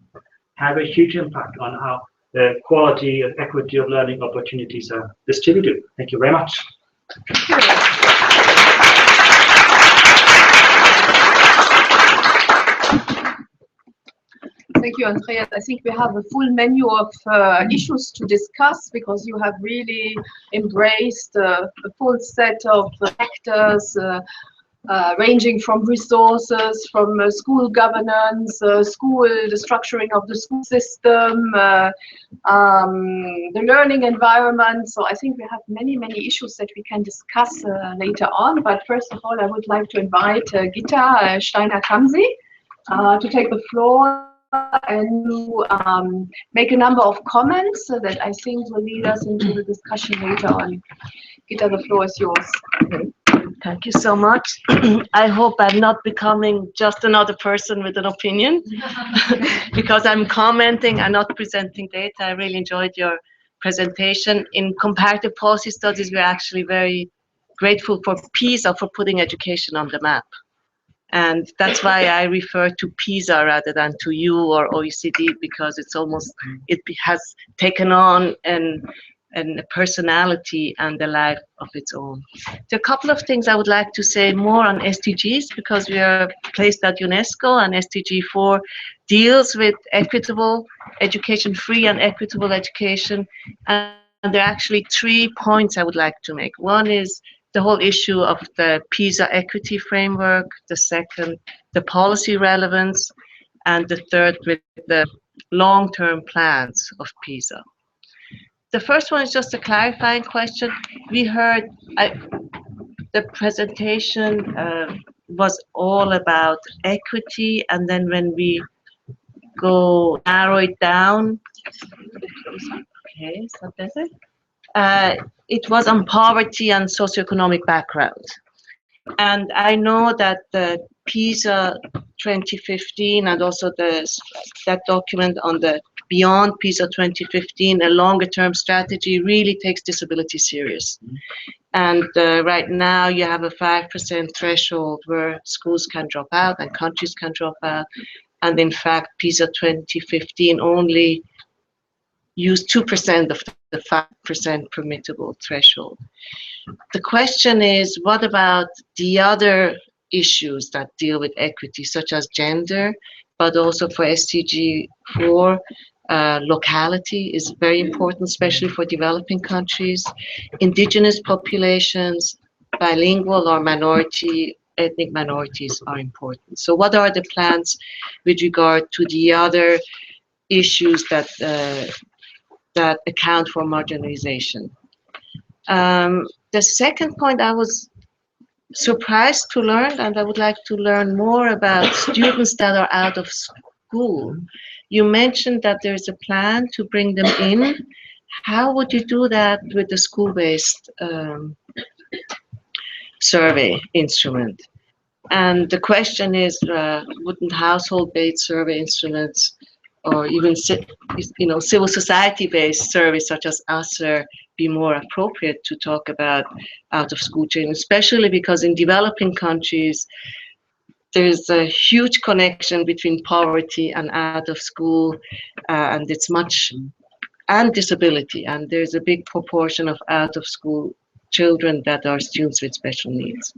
have a huge impact on how the quality and equity of learning opportunities are distributed. Thank you very much. Thank you, Andreas. I think we have a full menu of issues to discuss, because you have really embraced a full set of factors, ranging from resources, from school governance, the structuring of the school system, the learning environment. So I think we have many, many issues that we can discuss later on. But first of all, I would like to invite Gita Steiner-Khamsi to take the floor and to make a number of comments that I think will lead us into the discussion later on. Gita, the floor is yours. Thank you so much. I hope I'm not becoming just another person with an opinion, because I'm commenting and not presenting data. I really enjoyed your presentation. In comparative policy studies, we're actually very grateful for PISA for putting education on the map. And that's why I refer to PISA rather than to you or OECD, because it's almost, it has taken on a personality and a life of its own. There are a couple of things I would like to say more on SDGs, because we are placed at UNESCO, and SDG 4 deals with equitable education, free and equitable education. And there are actually 3 points I would like to make. One is the whole issue of the PISA equity framework, the second, the policy relevance, and the third with the long-term plans of PISA. The first one is just a clarifying question. We heard the presentation was all about equity, and then when we go narrow it down, okay, is that better? It was on poverty and socioeconomic background. And I know that the PISA 2015 and also that document on the Beyond PISA 2015, a longer term strategy really takes disability serious. And right now you have a 5% threshold where schools can drop out and countries can drop out. And in fact, PISA 2015 only used 2% of the 5% permissible threshold. The question is, what about the other issues that deal with equity, such as gender, but also for SDG 4, locality is very important, especially for developing countries. Indigenous populations, bilingual or ethnic minorities are important. So what are the plans with regard to the other issues that account for marginalization? The second point, I was surprised to learn, and I would like to learn more about students that are out of school. You mentioned that there's a plan to bring them in. How would you do that with the school-based survey instrument? And the question is, wouldn't household-based survey instruments or even civil society-based surveys such as USER be more appropriate to talk about out-of-school children, especially because in developing countries, there's a huge connection between poverty and out of school, and disability, and there's a big proportion of out of school children that are students with special needs.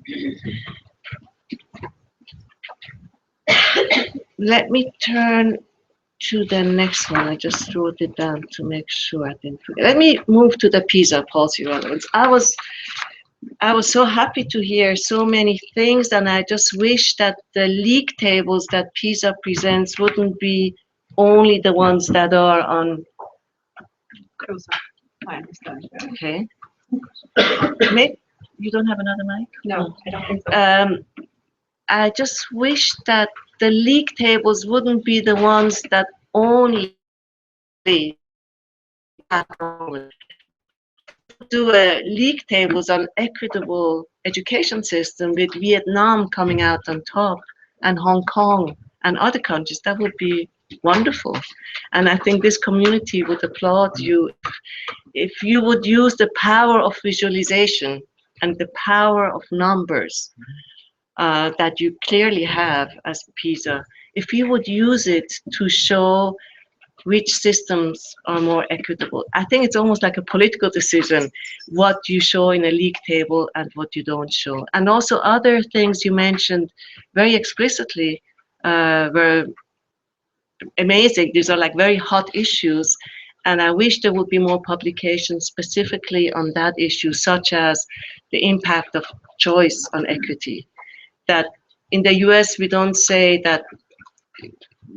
Let me turn to the next one. I just wrote it down to make sure I didn't forget. Let me move to the PISA policy relevance. I was so happy to hear so many things, and I just wish that the league tables that PISA presents wouldn't be only the ones that are on. I understand. Okay. Maybe you don't have another mic? No, I don't think so. I just wish that the league tables wouldn't be the ones that only do league tables on equitable education system with Vietnam coming out on top and Hong Kong and other countries. That would be wonderful. And I think this community would applaud you if you would use the power of visualization and the power of numbers that you clearly have as PISA, if you would use it to show which systems are more equitable. I think it's almost like a political decision, what you show in a league table and what you don't show. And also other things you mentioned very explicitly were amazing. These are like very hot issues. And I wish there would be more publications specifically on that issue, such as the impact of choice on equity. That in the US, we don't say that.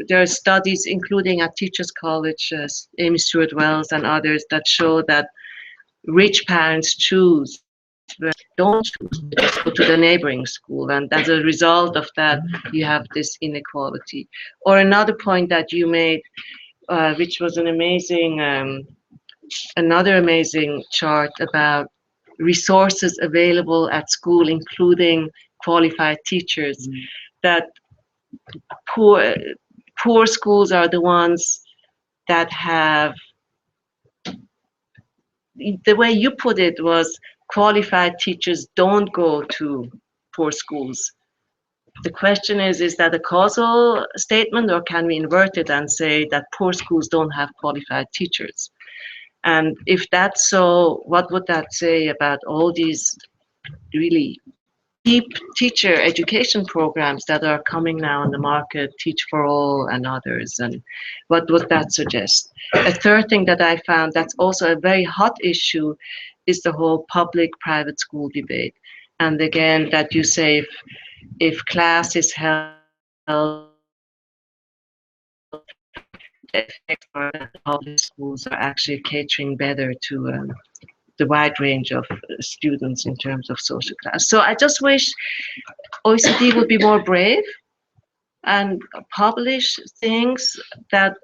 There are studies, including at Teachers College, Amy Stewart Wells and others, that show that rich parents don't choose, they just go to the neighboring school, and as a result of that, you have this inequality. Or another point that you made, which was an amazing, another amazing chart about resources available at school, including qualified teachers, that poor schools are the ones that have, the way you put it was, qualified teachers don't go to poor schools. The question is that a causal statement, or can we invert it and say that poor schools don't have qualified teachers? And if that's so, what would that say about all these really deep teacher education programs that are coming now on the market, Teach for All and others, and what would that suggest? A third thing that I found that's also a very hot issue is the whole public-private school debate. And again, that you say if class is held, public schools are actually catering better to the wide range of students in terms of social class. So I just wish OECD would be more brave and publish things that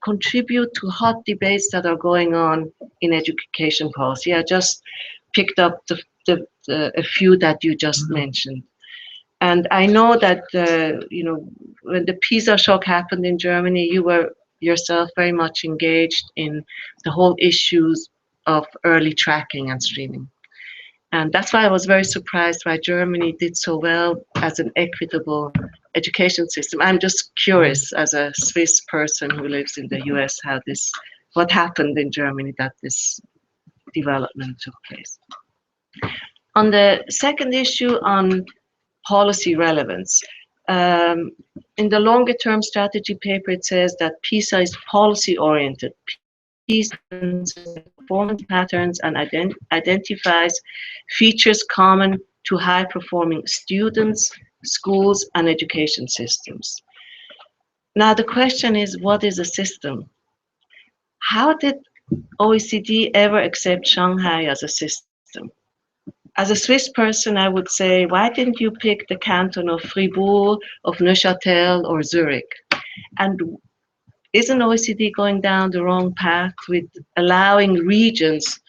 contribute to hot debates that are going on in education policy. I just picked up a few that you just mentioned. And I know that, you know, when the PISA shock happened in Germany, you were yourself very much engaged in the whole issues of early tracking and streaming. And that's why I was very surprised why Germany did so well as an equitable education system. I'm just curious, as a Swiss person who lives in the US, what happened in Germany that this development took place. On the second issue on policy relevance, in the longer term strategy paper, it says that PISA is policy oriented. PISA performance patterns and identifies features common to high performing students, schools, and education systems. Now the question is, what is a system? How did OECD ever accept Shanghai as a system? As a Swiss person, I would say, why didn't you pick the canton of Fribourg, of Neuchâtel, or Zurich? And isn't OECD going down the wrong path with allowing regions,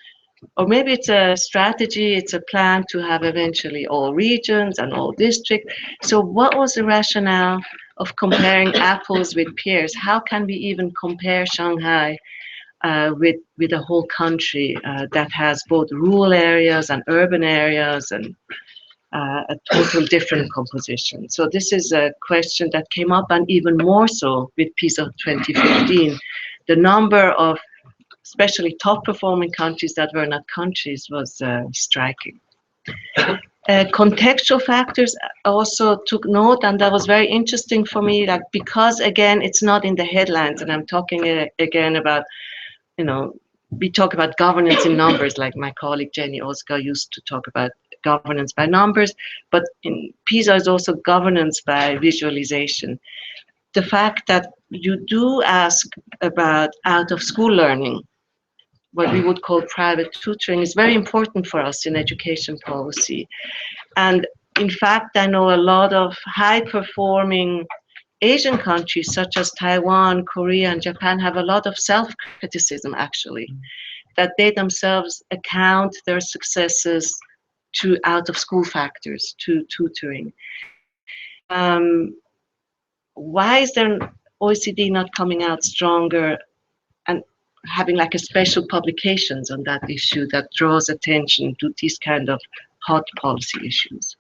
or maybe it's a strategy, it's a plan to have eventually all regions and all districts? So what was the rationale of comparing apples with pears? How can we even compare Shanghai with a whole country that has both rural areas and urban areas and a total different composition? So this is a question that came up, and even more so with PISA 2015. The number of especially top performing countries that were not countries was striking. Contextual factors also took note, and that was very interesting for me, like, because again, it's not in the headlines, and I'm talking again about, you know, we talk about governance in numbers, like my colleague Jenny Oskar used to talk about governance by numbers, but in PISA is also governance by visualization. The fact that you do ask about out-of-school learning, what we would call private tutoring, is very important for us in education policy. And in fact, I know a lot of high-performing Asian countries such as Taiwan, Korea, and Japan have a lot of self-criticism, actually, that they themselves account their successes to out-of-school factors, to tutoring. Why is there OECD not coming out stronger and having like a special publications on that issue that draws attention to these kind of hot policy issues?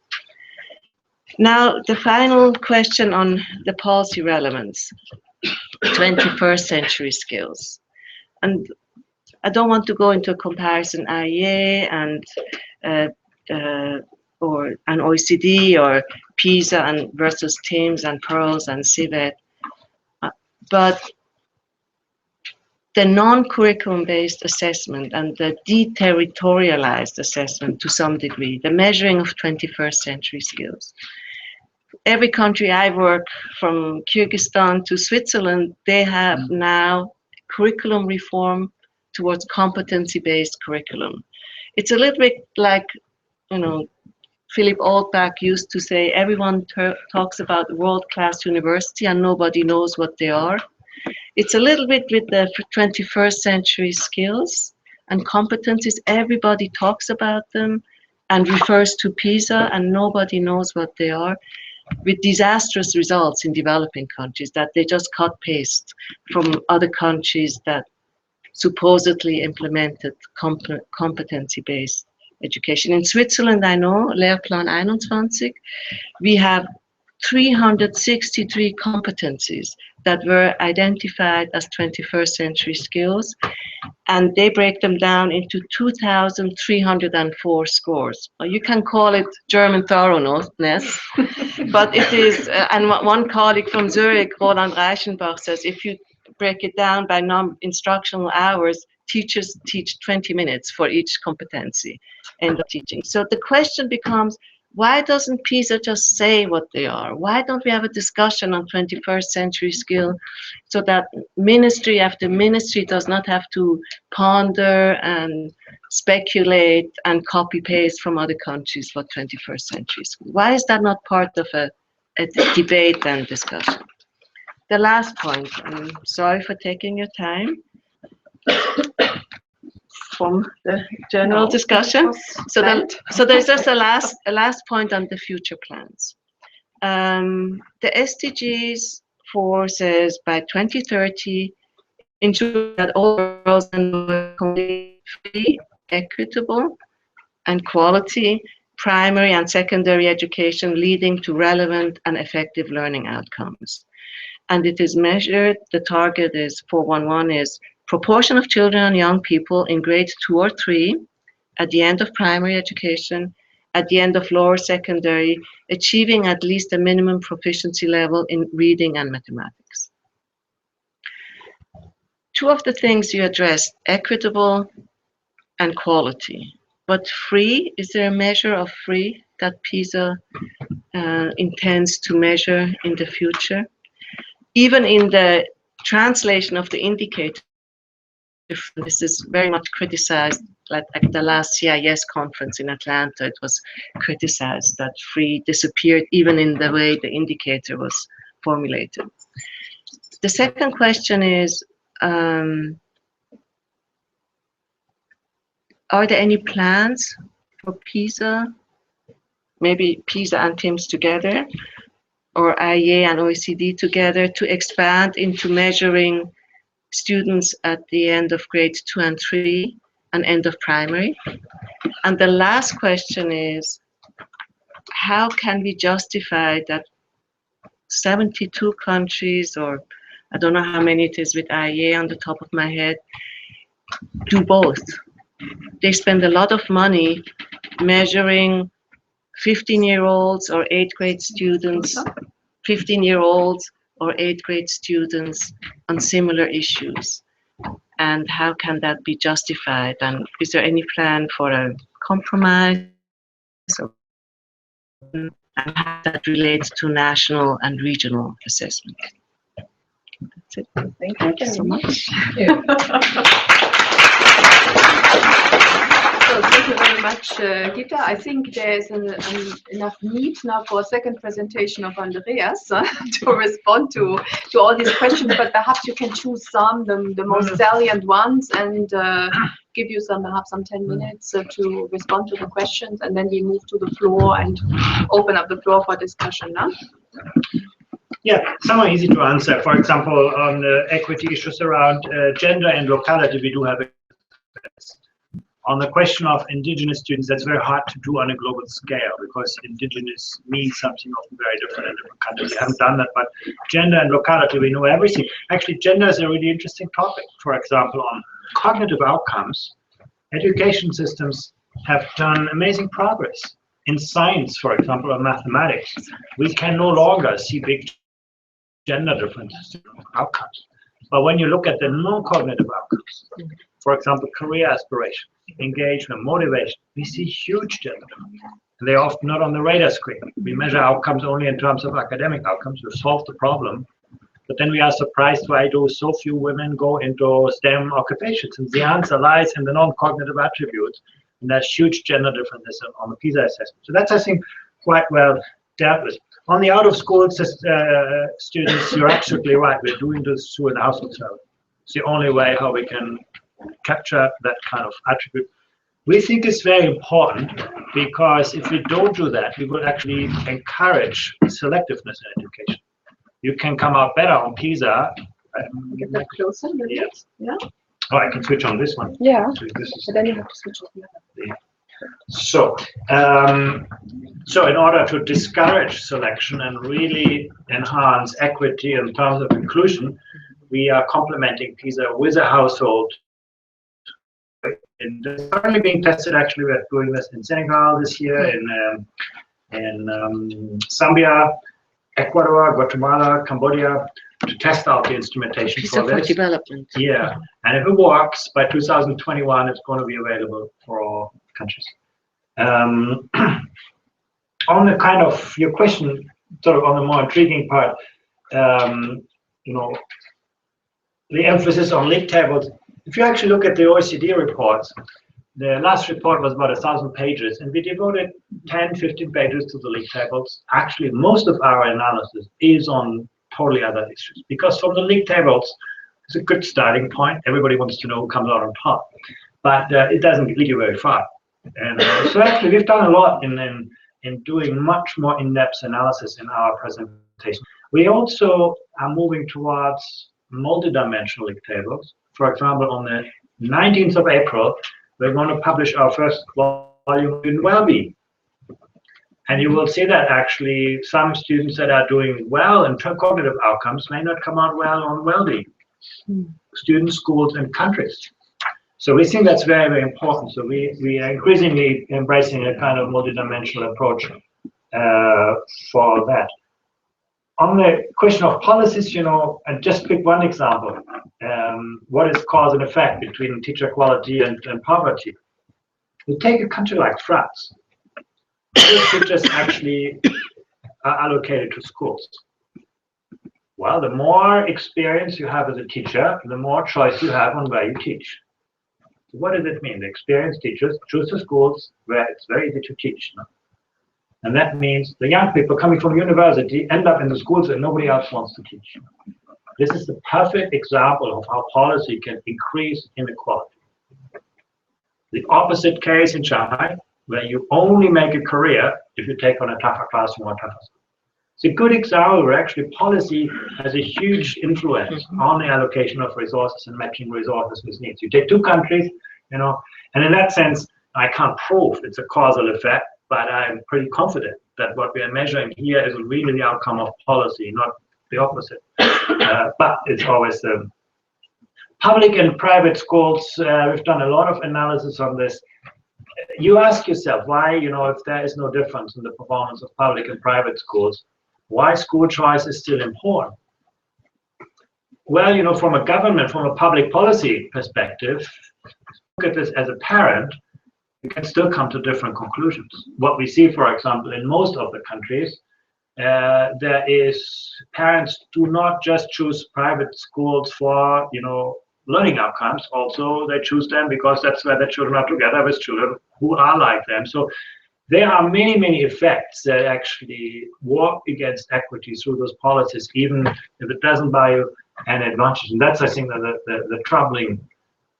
Now, the final question on the policy relevance, 21st century skills. And I don't want to go into a comparison IEA and OECD or PISA and versus TIMSS and PEARLS and CIVET, but the non-curriculum based assessment and the deterritorialized assessment to some degree, the measuring of 21st century skills. Every country I work, from Kyrgyzstan to Switzerland, they have now curriculum reform towards competency-based curriculum. It's a little bit like, you know, Philip Oldbach used to say, everyone talks about world-class university and nobody knows what they are. It's a little bit with the 21st century skills and competencies. Everybody talks about them and refers to PISA and nobody knows what they are, with disastrous results in developing countries that they just cut-paste from other countries that supposedly implemented competency-based education. In Switzerland, I know, Lehrplan 21, we have 363 competencies that were identified as 21st century skills, and they break them down into 2,304 scores. You can call it German thoroughness, but it is, and one colleague from Zurich, Roland Reichenbach, says if you break it down by instructional hours, teachers teach 20 minutes for each competency end of teaching. So the question becomes, why doesn't PISA just say what they are? Why don't we have a discussion on 21st century skill so that ministry after ministry does not have to ponder and speculate and copy paste from other countries for 21st century skill? Why is that not part of a debate and discussion? The last point, I'm sorry for taking your time from the general discussion. So there's just a last point on the future plans. The SDGs 4 says by 2030, ensure that all girls and boys complete free, equitable, and quality primary and secondary education leading to relevant and effective learning outcomes. And it is measured, the target is 411 is proportion of children and young people in grade 2 or 3 at the end of primary education, at the end of lower secondary, achieving at least a minimum proficiency level in reading and mathematics. Two of the things you addressed, equitable and quality. But free, is there a measure of free that PISA intends to measure in the future? Even in the translation of the indicator, this is very much criticized, like at the last CIS conference in Atlanta, it was criticized that free disappeared even in the way the indicator was formulated. The second question is, are there any plans for PISA, maybe PISA and TIMSS together, or IIEA and OECD together, to expand into measuring students at the end of grade 2 and 3 and end of primary? And the last question is, how can we justify that 72 countries, or I don't know how many it is with IIEA on the top of my head, do both? They spend a lot of money measuring 15-year-olds or 8th grade students, 15-year-olds or 8th grade students on similar issues. And how can that be justified? And is there any plan for a compromise? And how that relates to national and regional assessment? That's it. Thank you so much. So thank you very much, Gita. I think there's enough need now for a second presentation of Andreas to respond to all these questions, but perhaps you can choose the most salient ones, and give you perhaps some 10 minutes to respond to the questions, and then we move to the floor and open up the floor for discussion. No? Yeah, some are easy to answer. For example, on the equity issues around gender and locality, we do have experts. On the question of indigenous students, that's very hard to do on a global scale, because indigenous means something often very different in different countries. We haven't done that, but gender and locality, we know everything. Actually, gender is a really interesting topic. For example, on cognitive outcomes, education systems have done amazing progress. In science, for example, or mathematics, we can no longer see big gender differences in outcomes. But when you look at the non-cognitive outcomes, for example, career aspiration, engagement, motivation, we see huge gender differences. And they're often not on the radar screen. We measure outcomes only in terms of academic outcomes. We solve the problem. But then we are surprised why do so few women go into STEM occupations. And the answer lies in the non-cognitive attributes. And there's huge gender differences on the PISA assessment. So that's, I think, quite well dealt with. On the out-of-school students, you're absolutely right. We're doing this through an household survey. It's the only way how we can capture that kind of attribute. We think it's very important, because if we don't do that, we will actually encourage selectiveness in education. You can come out better on PISA. Get that closer. Yes. Yeah. Oh, I can switch on this one. Yeah. So this is, But then you have to switch on the other. yeah. So in order to discourage selection and really enhance equity in terms of inclusion, we are complementing PISA with a household. And it's currently being tested. Actually, we're doing this in Senegal this year, in Zambia, Ecuador, Guatemala, Cambodia, to test out the instrumentation PISA for for this. development. Yeah, and if it works, by 2021, it's going to be available for all countries. On the kind of your question, sort of on the more intriguing part, you know, the emphasis on league tables. If you actually look at the OECD reports, the last report was about 1,000 pages, and we devoted 10, 15 pages to the league tables. Actually, most of our analysis is on totally other issues, because from the league tables, it's a good starting point. Everybody wants to know who comes out on top, but it doesn't lead you very far. And so actually, we've done a lot in in doing much more in-depth analysis in our presentation. We also are moving towards multidimensional league tables. For example, on the 19th of April, we're going to publish our first volume in well-being. And you will see that actually some students that are doing well in cognitive outcomes may not come out well on well-being. Students, schools, and countries. So we think that's very, very important. So we are increasingly embracing a kind of multidimensional approach for that. On the question of policies, and just pick one example. What is cause and effect between teacher quality and poverty? We take a country like France. Those teachers actually are allocated to schools. Well, the more experience you have as a teacher, the more choice you have on where you teach. So what does it mean? The experienced teachers choose the schools where it's very easy to teach. And that means the young people coming from university end up in the schools that nobody else wants to teach. This is the perfect example of how policy can increase inequality. The opposite case in Shanghai, where you only make a career if you take on a tougher classroom or tougher school. It's a good example where actually policy has a huge influence on the allocation of resources and matching resources with needs. You take two countries, and in that sense, I can't prove it's a causal effect, but I'm pretty confident that what we are measuring here is really the outcome of policy, not the opposite. But it's always public and private schools. We've done a lot of analysis on this. You ask yourself why, if there is no difference in the performance of public and private schools, why school choice is still important. Well, from a government, from a public policy perspective, look at this as a parent, you can still come to different conclusions. What we see, for example, in most of the countries, there is parents do not just choose private schools for, learning outcomes. Also, they choose them because that's where the children are together with children who are like them. So there are many, many effects that actually work against equity through those policies, even if it doesn't buy you an advantage. And that's, I think, the troubling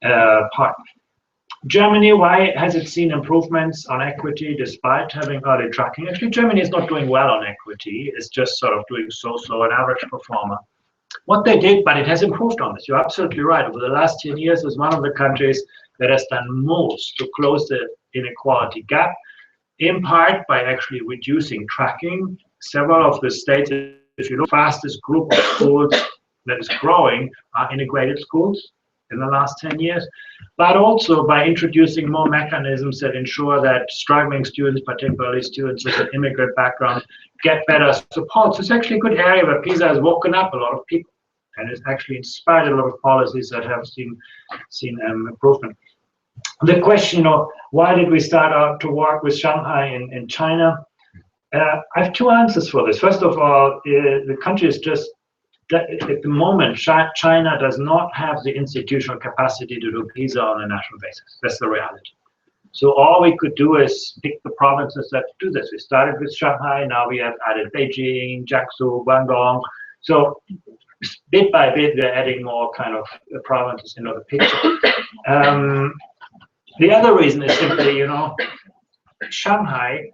part. Germany, why has it seen improvements on equity despite having early tracking? Actually, Germany is not doing well on equity. It's just sort of doing so-so, an average performer. What they did, but it has improved on this. You're absolutely right. Over the last 10 years, it's one of the countries that has done most to close the inequality gap, in part by actually reducing tracking. Several of the states, if you look, the fastest group of schools that is growing are integrated schools in the last 10 years, but also by introducing more mechanisms that ensure that struggling students, particularly students with an immigrant background, get better support. So it's actually a good area where PISA has woken up a lot of people, and it's actually inspired a lot of policies that have seen improvement. The question of why did we start out to work with Shanghai in China? I have two answers for this. First of all, the country is just, at the moment, China does not have the institutional capacity to do PISA on a national basis. That's the reality. So all we could do is pick the provinces that do this. We started with Shanghai, now we have added Beijing, Jiangsu, Guangdong. So bit by bit, we're adding more kind of provinces into the picture. The other reason is simply, Shanghai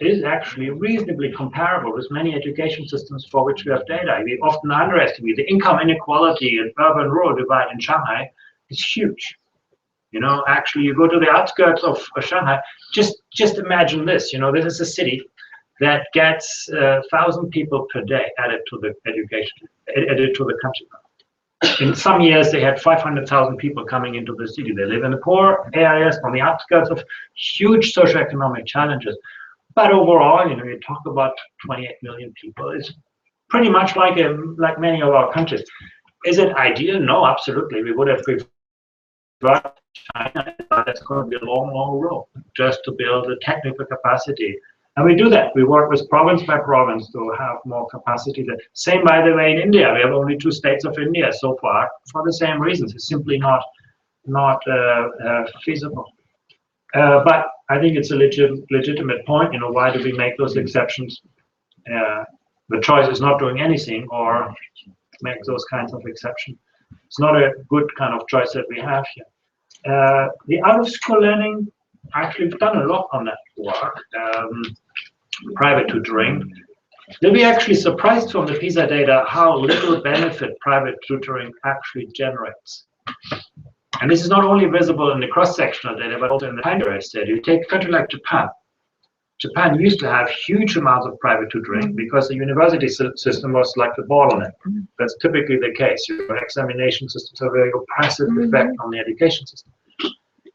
is actually reasonably comparable with many education systems for which we have data. We often underestimate the income inequality and urban-rural divide in Shanghai is huge. Actually, you go to the outskirts of Shanghai, just imagine this, this is a city that gets 1,000 people per day added to the education, added to the country. In some years, they had 500,000 people coming into the city. They live in the poor areas on the outskirts of huge socioeconomic challenges. But overall, you talk about 28 million people. It's pretty much like many of our countries. Is it ideal? No, absolutely. We would have preferred China, but it's going to be a long, long road just to build the technical capacity. And we do that. We work with province by province to have more capacity. The same, by the way, in India. We have only 2 states of India so far for the same reasons. It's simply not feasible. But I think it's a legitimate point. Why do we make those exceptions? The choice is not doing anything or make those kinds of exceptions. It's not a good kind of choice that we have here. The out-of-school learning, actually, we've done a lot on that work. private tutoring, they'll be actually surprised from the PISA data how little benefit private tutoring actually generates. And this is not only visible in the cross-sectional data, but also in the time series data. You take a country like Japan. Japan used to have huge amounts of private tutoring because the university system was like the bottleneck. That's typically the case. Your examination systems have a very oppressive effect on the education system.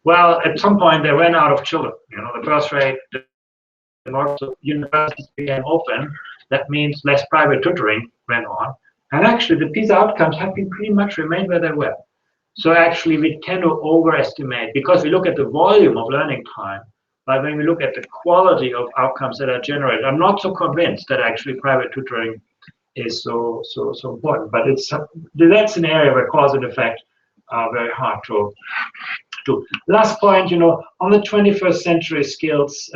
Well, at some point they ran out of children. You know, the birth rate, the more universities became open. That means less private tutoring went on. And actually the PISA outcomes have been pretty much remained where they were. So actually we tend to overestimate because we look at the volume of learning time, but when we look at the quality of outcomes that are generated, I'm not so convinced that actually private tutoring is so important. But that's an area where cause and effect are very hard to do. Last point, you know, on the 21st century skills,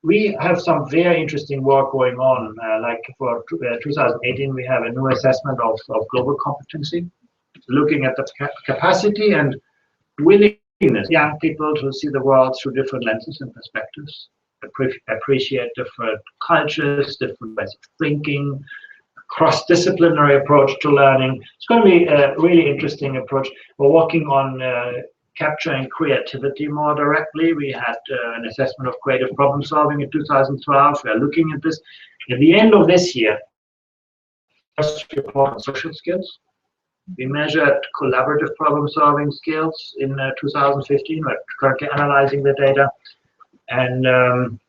we have some very interesting work going on. Like for 2018, we have a new assessment of global competency, looking at the capacity and willingness of young people to see the world through different lenses and perspectives, appreciate different cultures, different ways of thinking, cross-disciplinary approach to learning. It's going to be a really interesting approach. We're working on capturing creativity more directly. We had an assessment of creative problem solving in 2012. We are looking at this. At the end of this year, first report on social skills. We measured collaborative problem solving skills in 2015. We're currently analyzing the data. And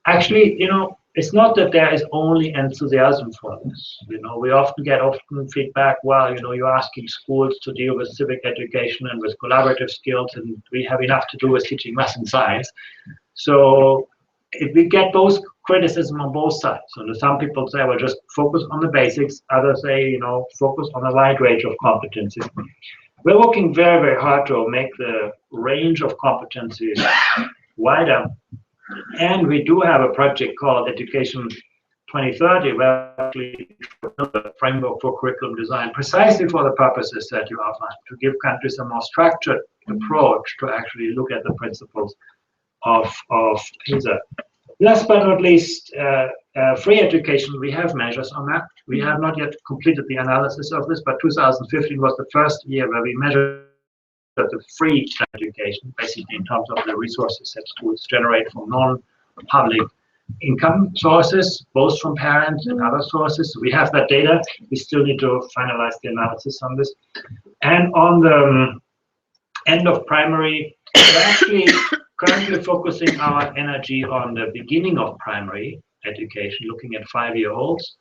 actually, you know, it's not that there is only enthusiasm for this. You know, we often get feedback, well, you know, you're asking schools to deal with civic education and with collaborative skills, and we have enough to do with teaching math and science. So if we get both criticism on both sides, so some people say, well, just focus on the basics. Others say, you know, focus on a wide range of competencies. We're working very, very hard to make the range of competencies wider. And we do have a project called Education 2030, where we actually build a framework for curriculum design precisely for the purposes that you outlined, to give countries a more structured approach to actually look at the principles of PISA. Last but not least, free education, we have measures on that. We have not yet completed the analysis of this, but 2015 was the first year where we measured the free education, basically in terms of the resources that schools generate from non-public income sources, both from parents and other sources. So we have that data. We still need to finalize the analysis on this. And on the end of primary, we're actually currently focusing our energy on the beginning of primary education, looking at 5-year-olds.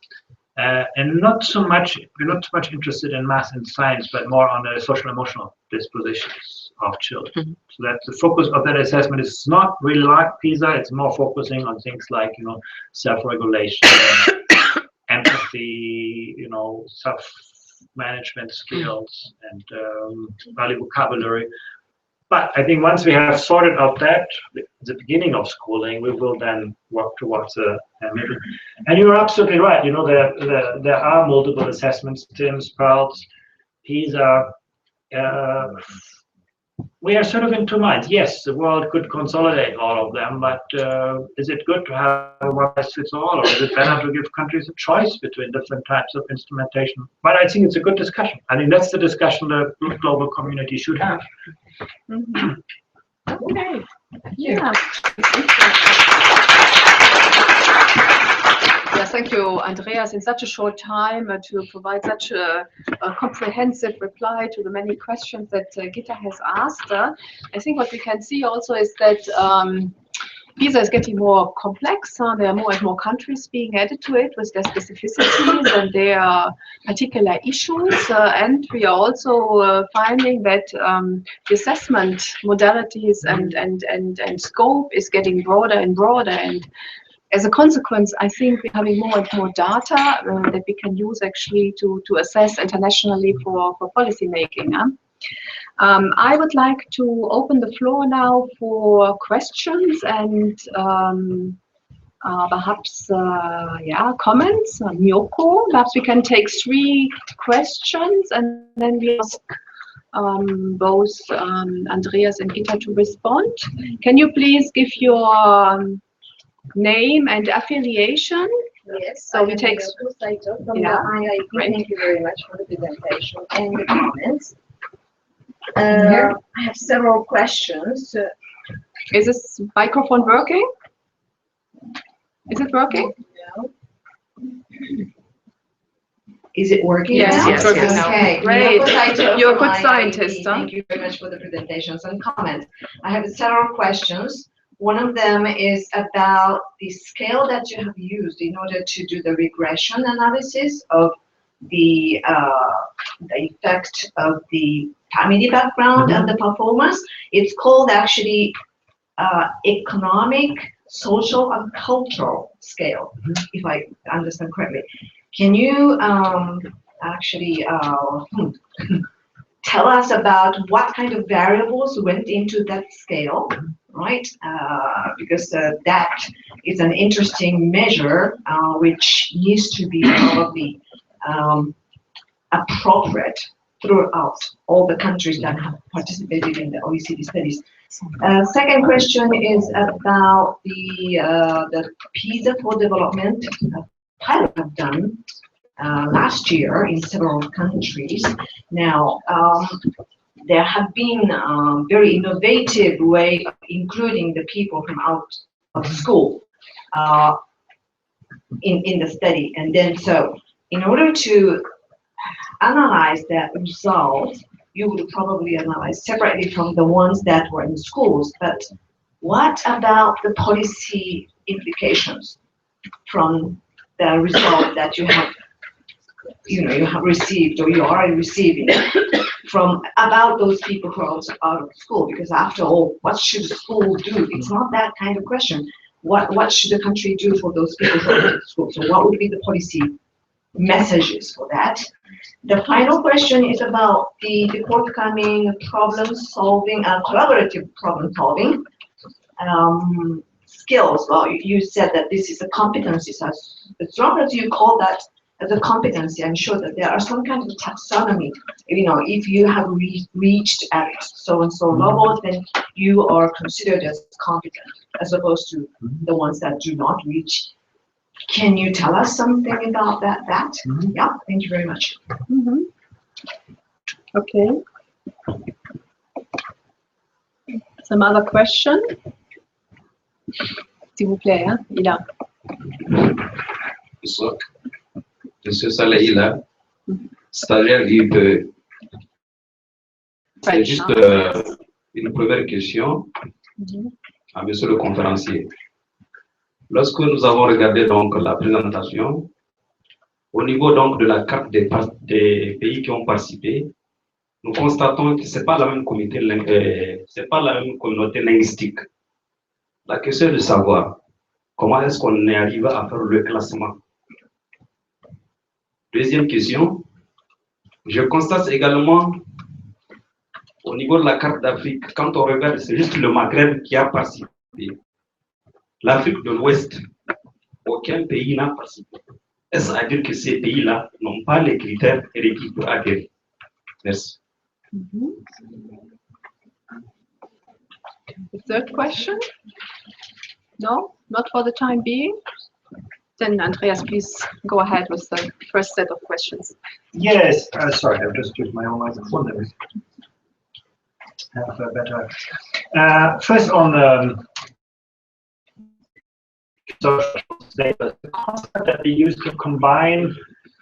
And not so much, we're not so much interested in math and science, but more on the social emotional dispositions of children. So that the focus of that assessment is not really like PISA, it's more focusing on things like, you know, self-regulation, empathy, you know, self-management skills, and value vocabulary. But I think once we have sorted out that, the beginning of schooling, we will then work towards a middle. And you're absolutely right. You know, there are multiple assessments, TIMSS, PEARLS, PISA. We are sort of in two minds. Yes, the world could consolidate all of them, but is it good to have a one-size-fits-all, or is it better to give countries a choice between different types of instrumentation? But I think it's a good discussion. I think that's the discussion the global community should have. Okay. Yeah. Yes, thank you, Andreas, in such a short time to provide such a comprehensive reply to the many questions that Gita has asked. I think what we can see also is that PISA is getting more complex. There are more and more countries being added to it with their specificities and their particular issues. And we are also finding that the assessment modalities and scope is getting broader and broader. And as a consequence, I think we're having more and more data that we can use actually to assess internationally for policy making. I would like to open the floor now for questions and perhaps comments. Miyoko, perhaps we can take 3 questions and then we ask both Andreas and Gita to respond. Can you please give your name and affiliation. Yes, So we take from yeah, the IIEP. great. Thank you very much for the presentation and the comments. I have several questions. Is this microphone working? Is it working? No. Is it working Yes, now? yes, yes. Okay. Great. Mina You're a from good IIEP. scientist, huh? Thank you very much for the presentations and comments. I have several questions. One of them is about the scale that you have used in order to do the regression analysis of the effect of the family background and the performance. It's called actually economic, social, and cultural scale, if I understand correctly. Can you actually tell us about what kind of variables went into that scale, right? Because that is an interesting measure which needs to be probably appropriate throughout all the countries that have participated in the OECD studies. Second question is about the PISA for development pilot have done last year in several countries. Now, there have been very innovative way of including the people from out of school in the study. And then so in order to analyze that result, you would probably analyze separately from the ones that were in schools. But what about the policy implications from the result that you have received or you are receiving from about those people who are also out of school? Because after all, what should school do? It's not that kind of question. What should the country do for those people who are out of school? So what would be the policy messages for that? The final question is about the forthcoming problem solving, collaborative problem solving skills. Well, you said that this is a competency. So as long as you call that as a competency, I'm sure that there are some kind of taxonomy. If you have reached at so-and-so level, then you are considered as competent, as opposed to the ones that do not reach. Can you tell us something about that? Yeah, thank you very much. Okay. Some other question? S'il vous plaît, hein? Il a. Bonsoir. Monsieur Saleh Ila, stagiaire IIEP. C'est juste une première question à monsieur le conférencier. Lorsque nous avons regardé donc la présentation, au niveau donc de la carte des pays qui ont participé, nous constatons que c'est pas la même c'est pas la même communauté linguistique. La question est de savoir comment est-ce qu'on est arrivé à faire le classement. Deuxième question, je constate également au niveau de la carte d'Afrique, quand on regarde, c'est juste le Maghreb qui a participé. L'Afrique de l'Ouest, aucun pays n'a participé. Est-ce à dire que ces pays-là n'ont pas les critères requis pour adhérer? Merci. The third question? No, not for the time being. Then Andreas, please go ahead with the first set of questions. Yes, sorry, I've just used my own microphone. There we have a better. First on the social status, the concept that we use to combine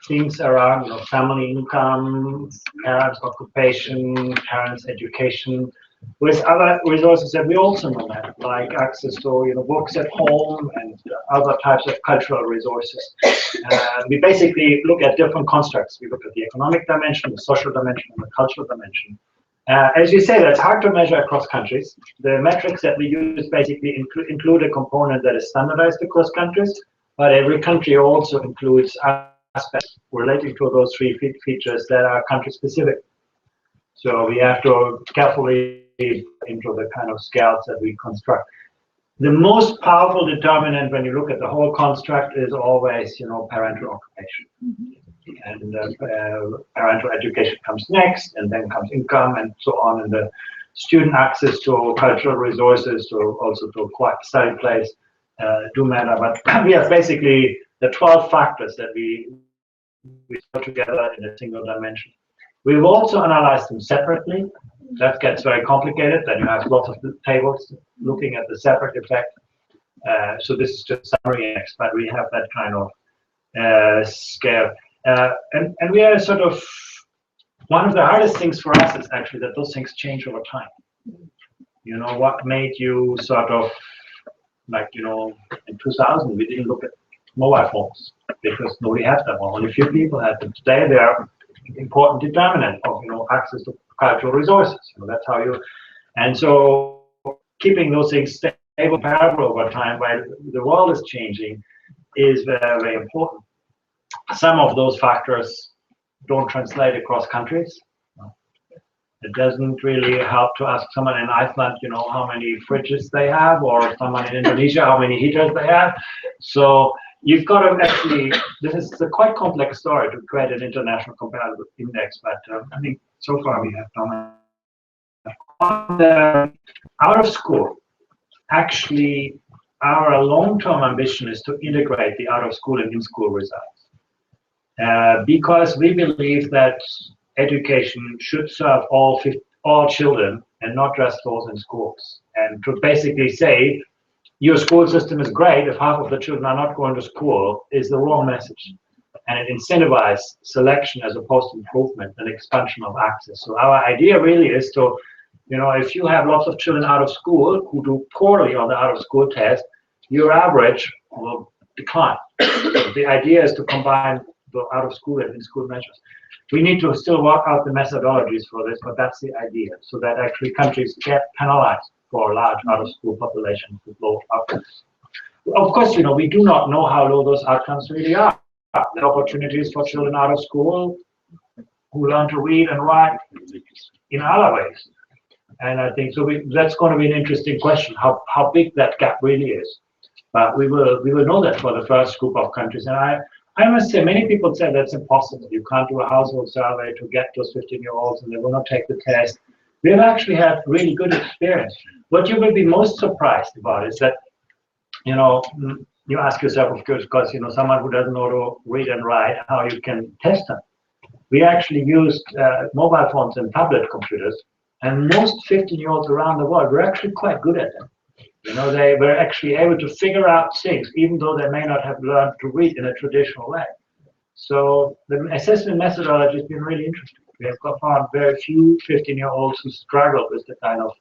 things around family income, parents' occupation, parents' education, with other resources that we also know have, like access to books at home and other types of cultural resources. We basically look at different constructs. We look at the economic dimension, the social dimension, and the cultural dimension. As you say, that's hard to measure across countries. The metrics that we use basically include a component that is standardized across countries, but every country also includes aspects relating to those three features that are country-specific. So we have to carefully into the kind of scales that we construct. The most powerful determinant when you look at the whole construct is always, parental occupation. And parental education comes next, and then comes income, and so on, and the student access to cultural resources, to also to a quiet study place. do matter. But we have basically the 12 factors that we put together in a single dimension. We've also analyzed them separately. That gets very complicated. Then you have lots of tables looking at the separate effect. So this is just summary X, but we have that kind of scale. And we are sort of, one of the hardest things for us is actually that those things change over time. You know, what made you sort of, like, you know, in 2000, we didn't look at mobile phones because nobody had them, or only a few people had them. Today, they are important determinant of, you know, access to cultural resources. You know, that's how you, and so keeping those things stable, parallel over time while the world is changing is very, very important. Some of those factors don't translate across countries. It doesn't really help to ask someone in Iceland, you know, how many fridges they have, or someone in Indonesia, how many heaters they have. So you've got to actually, this is a quite complex story to create an international comparative index, but I think so far we have done it. On the out of school, actually, our long-term ambition is to integrate the out of school and in-school results. Because we believe that education should serve all children and not just those in schools. And to basically say, your school system is great if half of the children are not going to school is the wrong message. And it incentivizes selection as opposed to improvement and expansion of access. So our idea really is to, you know, if you have lots of children out of school who do poorly on the out of school test, your average will decline. The idea is to combine the out of school and in-school measures. We need to still work out the methodologies for this, but that's the idea, so that actually countries get penalized for a large out-of-school population with low outcomes. Of course, you know, we do not know how low those outcomes really are. There are opportunities for children out of school who learn to read and write in other ways. And I think so. That's going to be an interesting question, how big that gap really is. But we will know that for the first group of countries. And I must say, many people say that's impossible. You can't do a household survey to get those 15-year-olds, and they will not take the test. We have actually had really good experience. What you will be most surprised about is that, you know, you ask yourself, of course, you know, someone who doesn't know to read and write, how you can test them. We actually used mobile phones and tablet computers, and most 15-year-olds around the world were actually quite good at them. You know, they were actually able to figure out things, even though they may not have learned to read in a traditional way. So the assessment methodology has been really interesting. We have found very few 15-year-olds who struggled with the kind of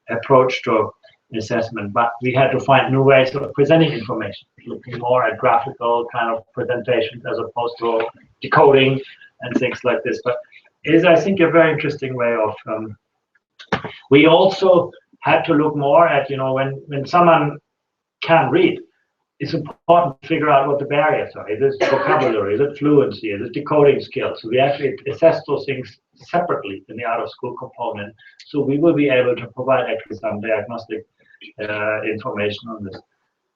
approach to assessment, but we had to find new ways of presenting information, looking more at graphical kind of presentations as opposed to decoding and things like this. But it is, I think, a very interesting way of. We also had to look more at, you know, when someone can read, it's important to figure out what the barriers are. Is it vocabulary? Is it fluency? Is it decoding skills? So we actually assess those things separately in the out-of-school component. So we will be able to provide actually some diagnostic information on this.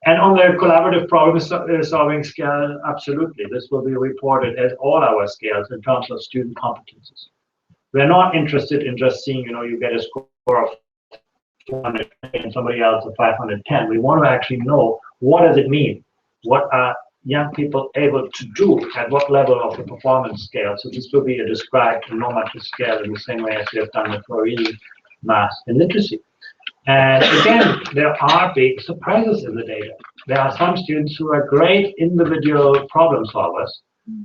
And on the collaborative problem-solving scale, absolutely, this will be reported as all our scales in terms of student competences. We're not interested in just seeing, you know, you get a score of 400 and somebody else of 510. We want to actually know, what does it mean? What are young people able to do at what level of the performance scale? So this will be a described normative scale in the same way as we have done it for reading, math, and literacy. And again, there are big surprises in the data. There are some students who are great individual problem solvers,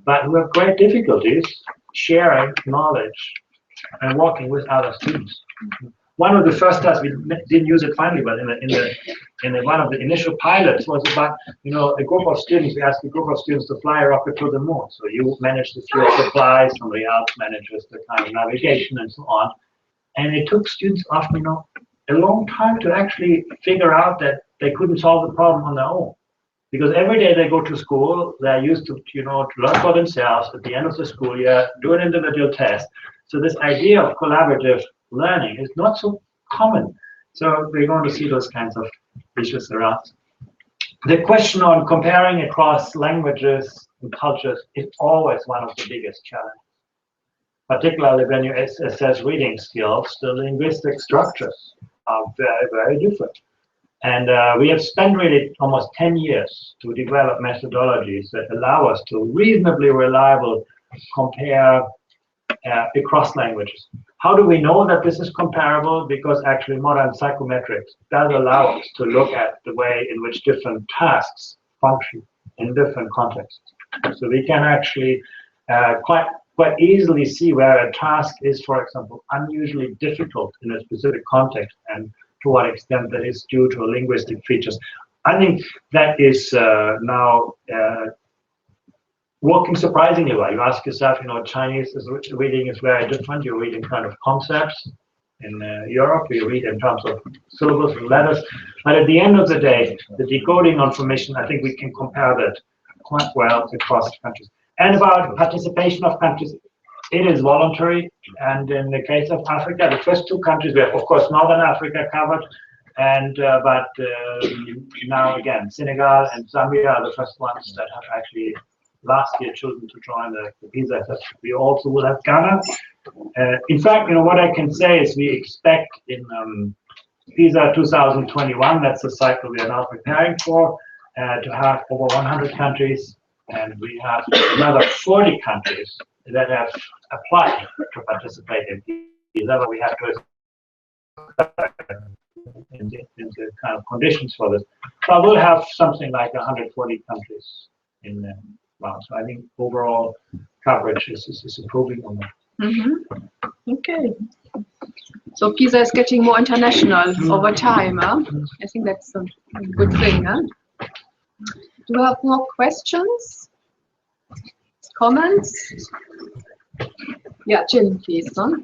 but who have great difficulties sharing knowledge and working with other students. One of the first tests, we didn't use it finally, but in one of the initial pilots was about, you know, a group of students. We asked a group of students to fly a rocket to the moon. So you manage the fuel supply, somebody else manages the kind of navigation and so on. And it took students often, you know, a long time to actually figure out that they couldn't solve the problem on their own. Because every day they go to school, they're used to, you know, to learn for themselves at the end of the school year, do an individual test. So this idea of collaborative learning is not so common. So we're going to see those kinds of issues around. The question on comparing across languages and cultures is always one of the biggest challenges. Particularly when you assess reading skills, the linguistic structures are very, very different. And we have spent really almost 10 years to develop methodologies that allow us to reasonably reliable compare across languages. How do we know that this is comparable? Because actually modern psychometrics does allow us to look at the way in which different tasks function in different contexts. So we can actually quite easily see where a task is, for example, unusually difficult in a specific context, and to what extent that is due to linguistic features. I think that is now working surprisingly well. You ask yourself, Chinese reading is very different. You read in kind of concepts. In Europe, we read in terms of syllables and letters. But at the end of the day, the decoding information, I think we can compare that quite well across countries. And about participation of countries, it is voluntary. And in the case of Africa, the first two countries, we have, of course, Northern Africa covered. And but now again, Senegal and Zambia are the first ones that have actually last year chosen to join the PISA. We also will have Ghana. In fact, what I can say is we expect in PISA 2021, that's the cycle we are now preparing for, to have over 100 countries, and we have another 40 countries that have applied to participate in PISA, but we have to in the kind of conditions for this. So we'll have something like 140 countries in well, so I think overall coverage is improving on that. Mm-hmm. Okay. So PISA is getting more international over time. Huh? I think that's a good thing. Huh? Do we have more questions? Comments? Yeah, Jim, please. Huh?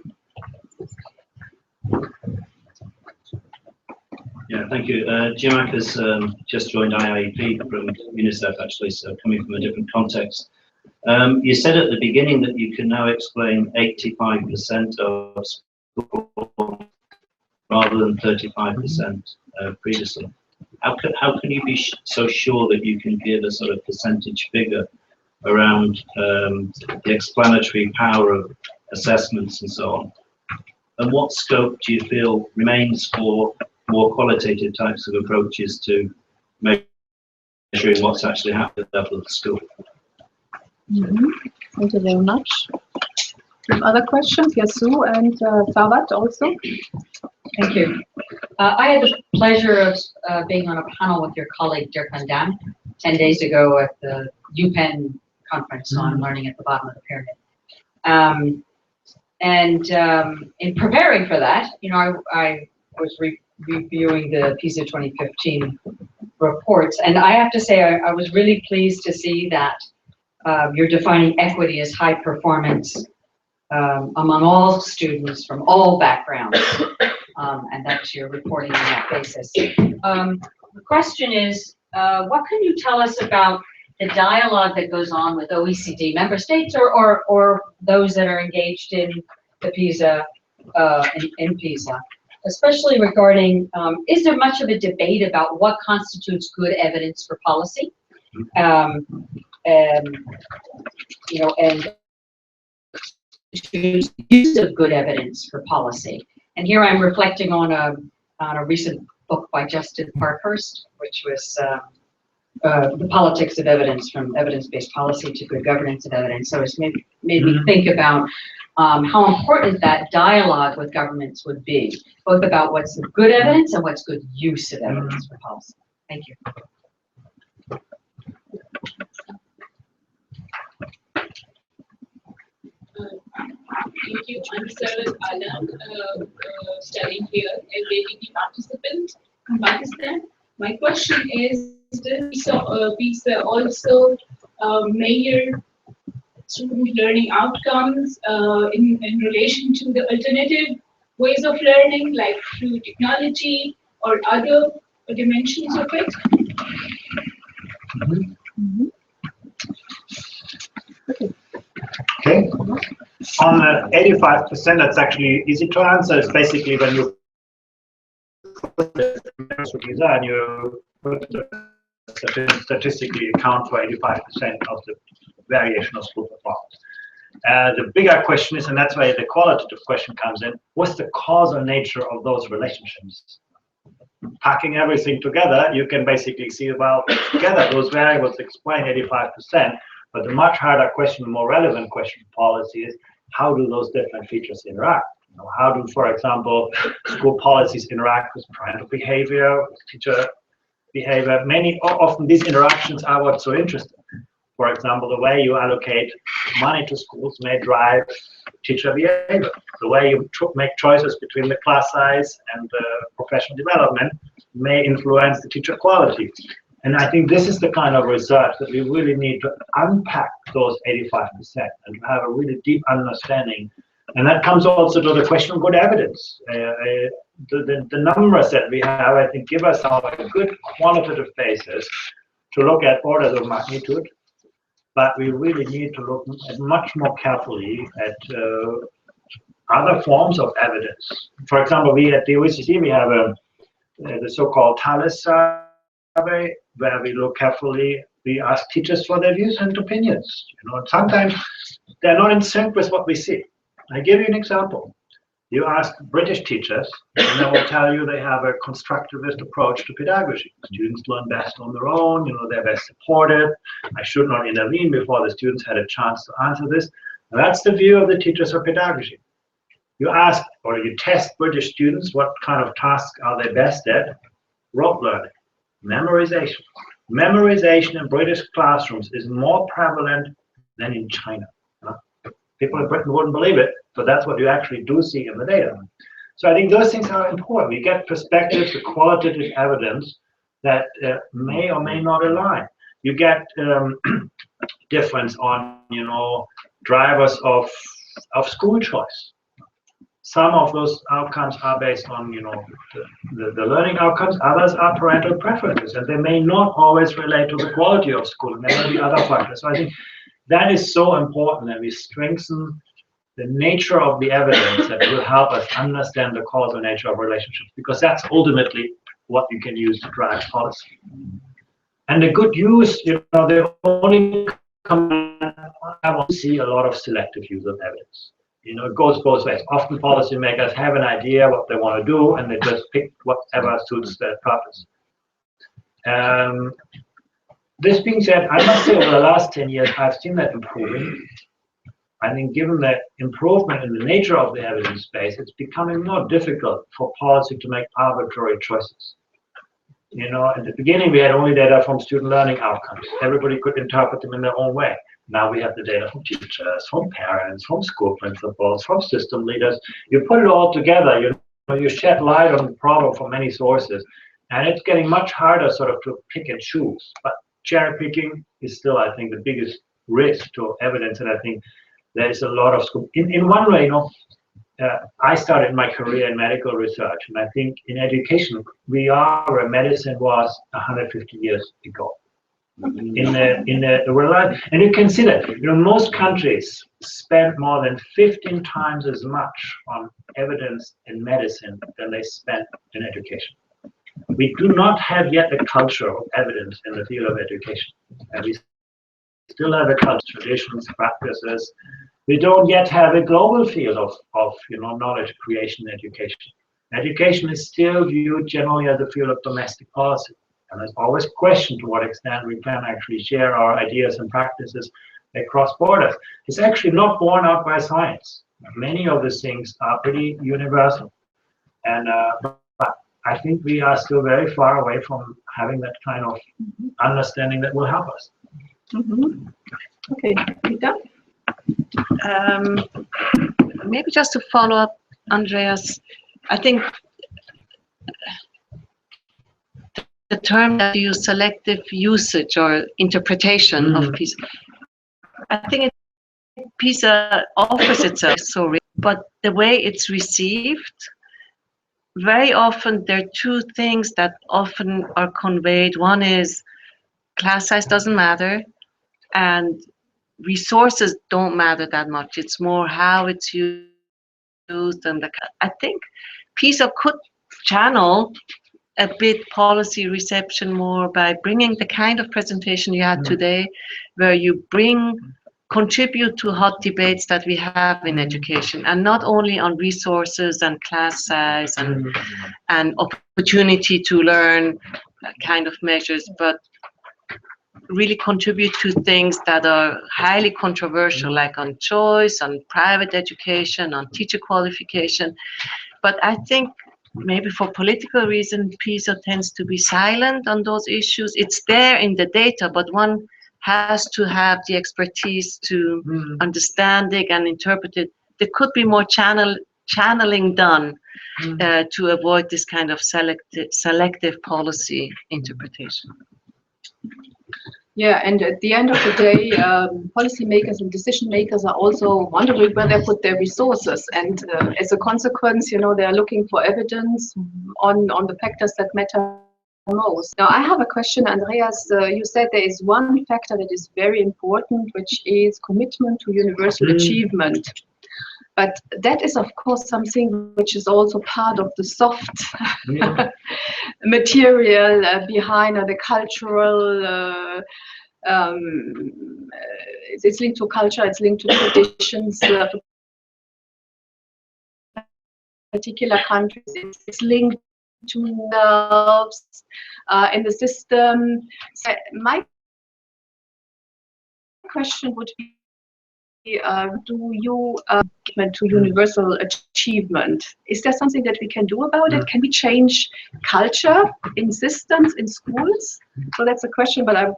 Yeah, thank you. Jim has just joined IIEP from UNICEF, actually, so coming from a different context. You said at the beginning that you can now explain 85% of school rather than 35% previously. How can you be so sure that you can give a sort of percentage figure around the explanatory power of assessments and so on? And what scope do you feel remains for more qualitative types of approaches to measuring what's actually happening at the level of the school? Mm-hmm. Thank you very much. Other questions? Yes, Sue and Farvat also. Thank you. I had the pleasure of being on a panel with your colleague Dirk van Dam 10 days ago at the UPenn conference on learning at the bottom of the pyramid. In preparing for that, I was reviewing the PISA 2015 reports, and I have to say I was really pleased to see that you're defining equity as high performance among all students from all backgrounds, and that you're reporting on that basis. The question is, what can you tell us about the dialogue that goes on with OECD member states or those that are engaged in the PISA, in PISA? Especially regarding, is there much of a debate about what constitutes good evidence for policy? And use of good evidence for policy. And here I'm reflecting on a recent book by Justin Parkhurst, which was the politics of evidence, from evidence-based policy to good governance of evidence. So it's made me think about how important that dialogue with governments would be, both about what's good evidence and what's good use of evidence for policy. Thank you. Thank you. I'm Sarah Alam, studying here and ABP participant in Pakistan. My question is, does PISA also measure student learning outcomes in relation to the alternative ways of learning, like through technology or other dimensions of it? Okay. On 85%, that's actually easy to answer. It's basically when you and you statistically account for 85% of the variation of school performance. The bigger question is, and that's why the qualitative question comes in, what's the causal nature of those relationships? packing everything together, you can basically see, well, together those variables explain 85%. But the much harder question, the more relevant question for policy is, how do those different features interact? You know, how do, for example, school policies interact with parental behavior, with teacher behavior? Often these interactions are what's so interesting. For example, the way you allocate money to schools may drive teacher behavior. The way you make choices between the class size and professional development may influence the teacher quality. And I think this is the kind of research that we really need to unpack those 85% and have a really deep understanding. And that comes also to the question of good evidence. The numbers that we have, I think, give us a good quantitative basis to look at orders of magnitude. But we really need to look at much more carefully at other forms of evidence. For example, we at the OECD, we have the so-called TALIS survey, where we look carefully, we ask teachers for their views and opinions. You know, sometimes they're not in sync with what we see. I give you an example. You ask British teachers, and they will tell you they have a constructivist approach to pedagogy. Students learn best on their own, you know, they're best supported. I should not intervene before the students had a chance to answer this. And that's the view of the teachers of pedagogy. You ask, or you test British students, what kind of tasks are they best at? Rote learning, memorization. Memorization in British classrooms is more prevalent than in China. People in Britain wouldn't believe it, but that's what you actually do see in the data. So I think those things are important. We get perspectives, the qualitative evidence that may or may not align. You get difference on, you know, drivers of school choice. Some of those outcomes are based on, you know, the learning outcomes. Others are parental preferences, and they may not always relate to the quality of school. And there may be other factors. So I think that is so important that we strengthen the nature of the evidence that will help us understand the causal nature of relationships, because that's ultimately what you can use to drive policy. And the good use, you know, the only I want to see a lot of selective use of evidence. You know, it goes both ways. Often policymakers have an idea what they want to do, and they just pick whatever suits their purpose. This being said, I must say over the last 10 years, I've seen that improving. I think given the improvement in the nature of the evidence base, it's becoming more difficult for policy to make arbitrary choices. You know, at the beginning, we had only data from student learning outcomes. Everybody could interpret them in their own way. Now we have the data from teachers, from parents, from school principals, from system leaders. You put it all together, you shed light on the problem from many sources, and it's getting much harder sort of to pick and choose. But cherry picking is still, I think, the biggest risk to evidence, and I think there is a lot of scope. In one way, you know, I started my career in medical research, and I think in education we are where medicine was 150 years ago. And you can see that, you know, most countries spend more than 15 times as much on evidence in medicine than they spend in education. We do not have yet a culture of evidence in the field of education, and we still have a culture, traditions, practices. We don't yet have a global field of you know, knowledge creation in education. Education is still viewed generally as a field of domestic policy, and there's always question to what extent we can actually share our ideas and practices across borders. It's actually not borne out by science. Many of these things are pretty universal, and but I think we are still very far away from having that kind of understanding that will help us. Okay, Gita? Maybe just to follow up, Andreas, I think the term that you use, selective usage or interpretation of PISA, I think PISA offers itself so rich, but the way it's received, very often there are two things that often are conveyed. One is class size doesn't matter, and resources don't matter that much. It's more how it's used, and I think PISA could channel a bit policy reception more by bringing the kind of presentation you had today, where you bring contribute to hot debates that we have in education, and not only on resources and class size and opportunity to learn kind of measures, but really contribute to things that are highly controversial, like on choice, on private education, on teacher qualification. But I think maybe for political reasons, PISA tends to be silent on those issues. It's there in the data, but one has to have the expertise to understand it and interpret it. There could be more channeling done to avoid this kind of selective policy interpretation. Yeah, and at the end of the day, policymakers and decision makers are also wondering where they put their resources, and as a consequence, you know, they are looking for evidence on the factors that matter most. Now, I have a question, Andreas. You said there is one factor that is very important, which is commitment to universal achievement. But that is, of course, something which is also part of the soft material behind the cultural. It's linked to culture. It's linked to traditions. Particular countries. It's linked to nerves in the system. So my question would be. Do you commit to universal achievement? Is there something that we can do about it? Can we change culture in systems, in schools? So that's a question, but I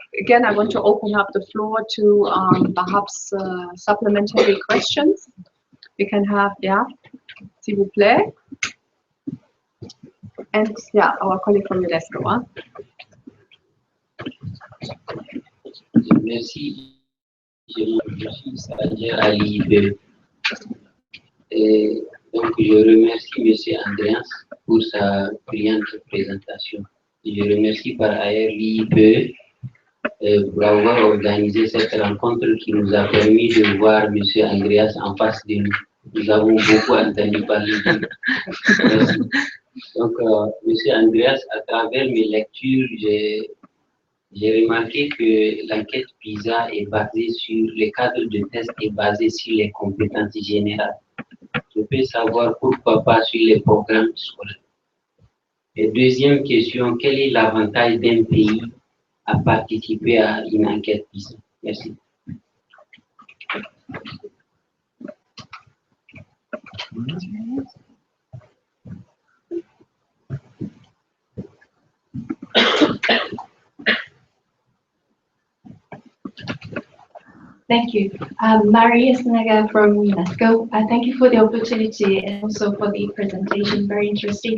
want to open up the floor to perhaps supplementary questions. We can have, s'il vous plaît. And our colleague from UNESCO. Huh? Merci. Je suis stagiaire à l'IIEP. Donc, je remercie M. Andreas pour sa brillante présentation. Je remercie par ailleurs l'IIEP pour avoir organisé cette rencontre qui nous a permis de voir M. Andreas en face de nous. Nous avons beaucoup entendu parler de lui. Merci. Donc, M. Andreas, à travers mes lectures, j'ai remarqué que l'enquête PISA est basée sur, le cadre de test est basé sur les compétences générales. Je peux savoir pourquoi pas sur les programmes scolaires. Et deuxième question, quel est l'avantage d'un pays à participer à une enquête PISA? Merci. Thank you. Maria Snega from UNESCO. Thank you for the opportunity and also for the presentation, very interesting.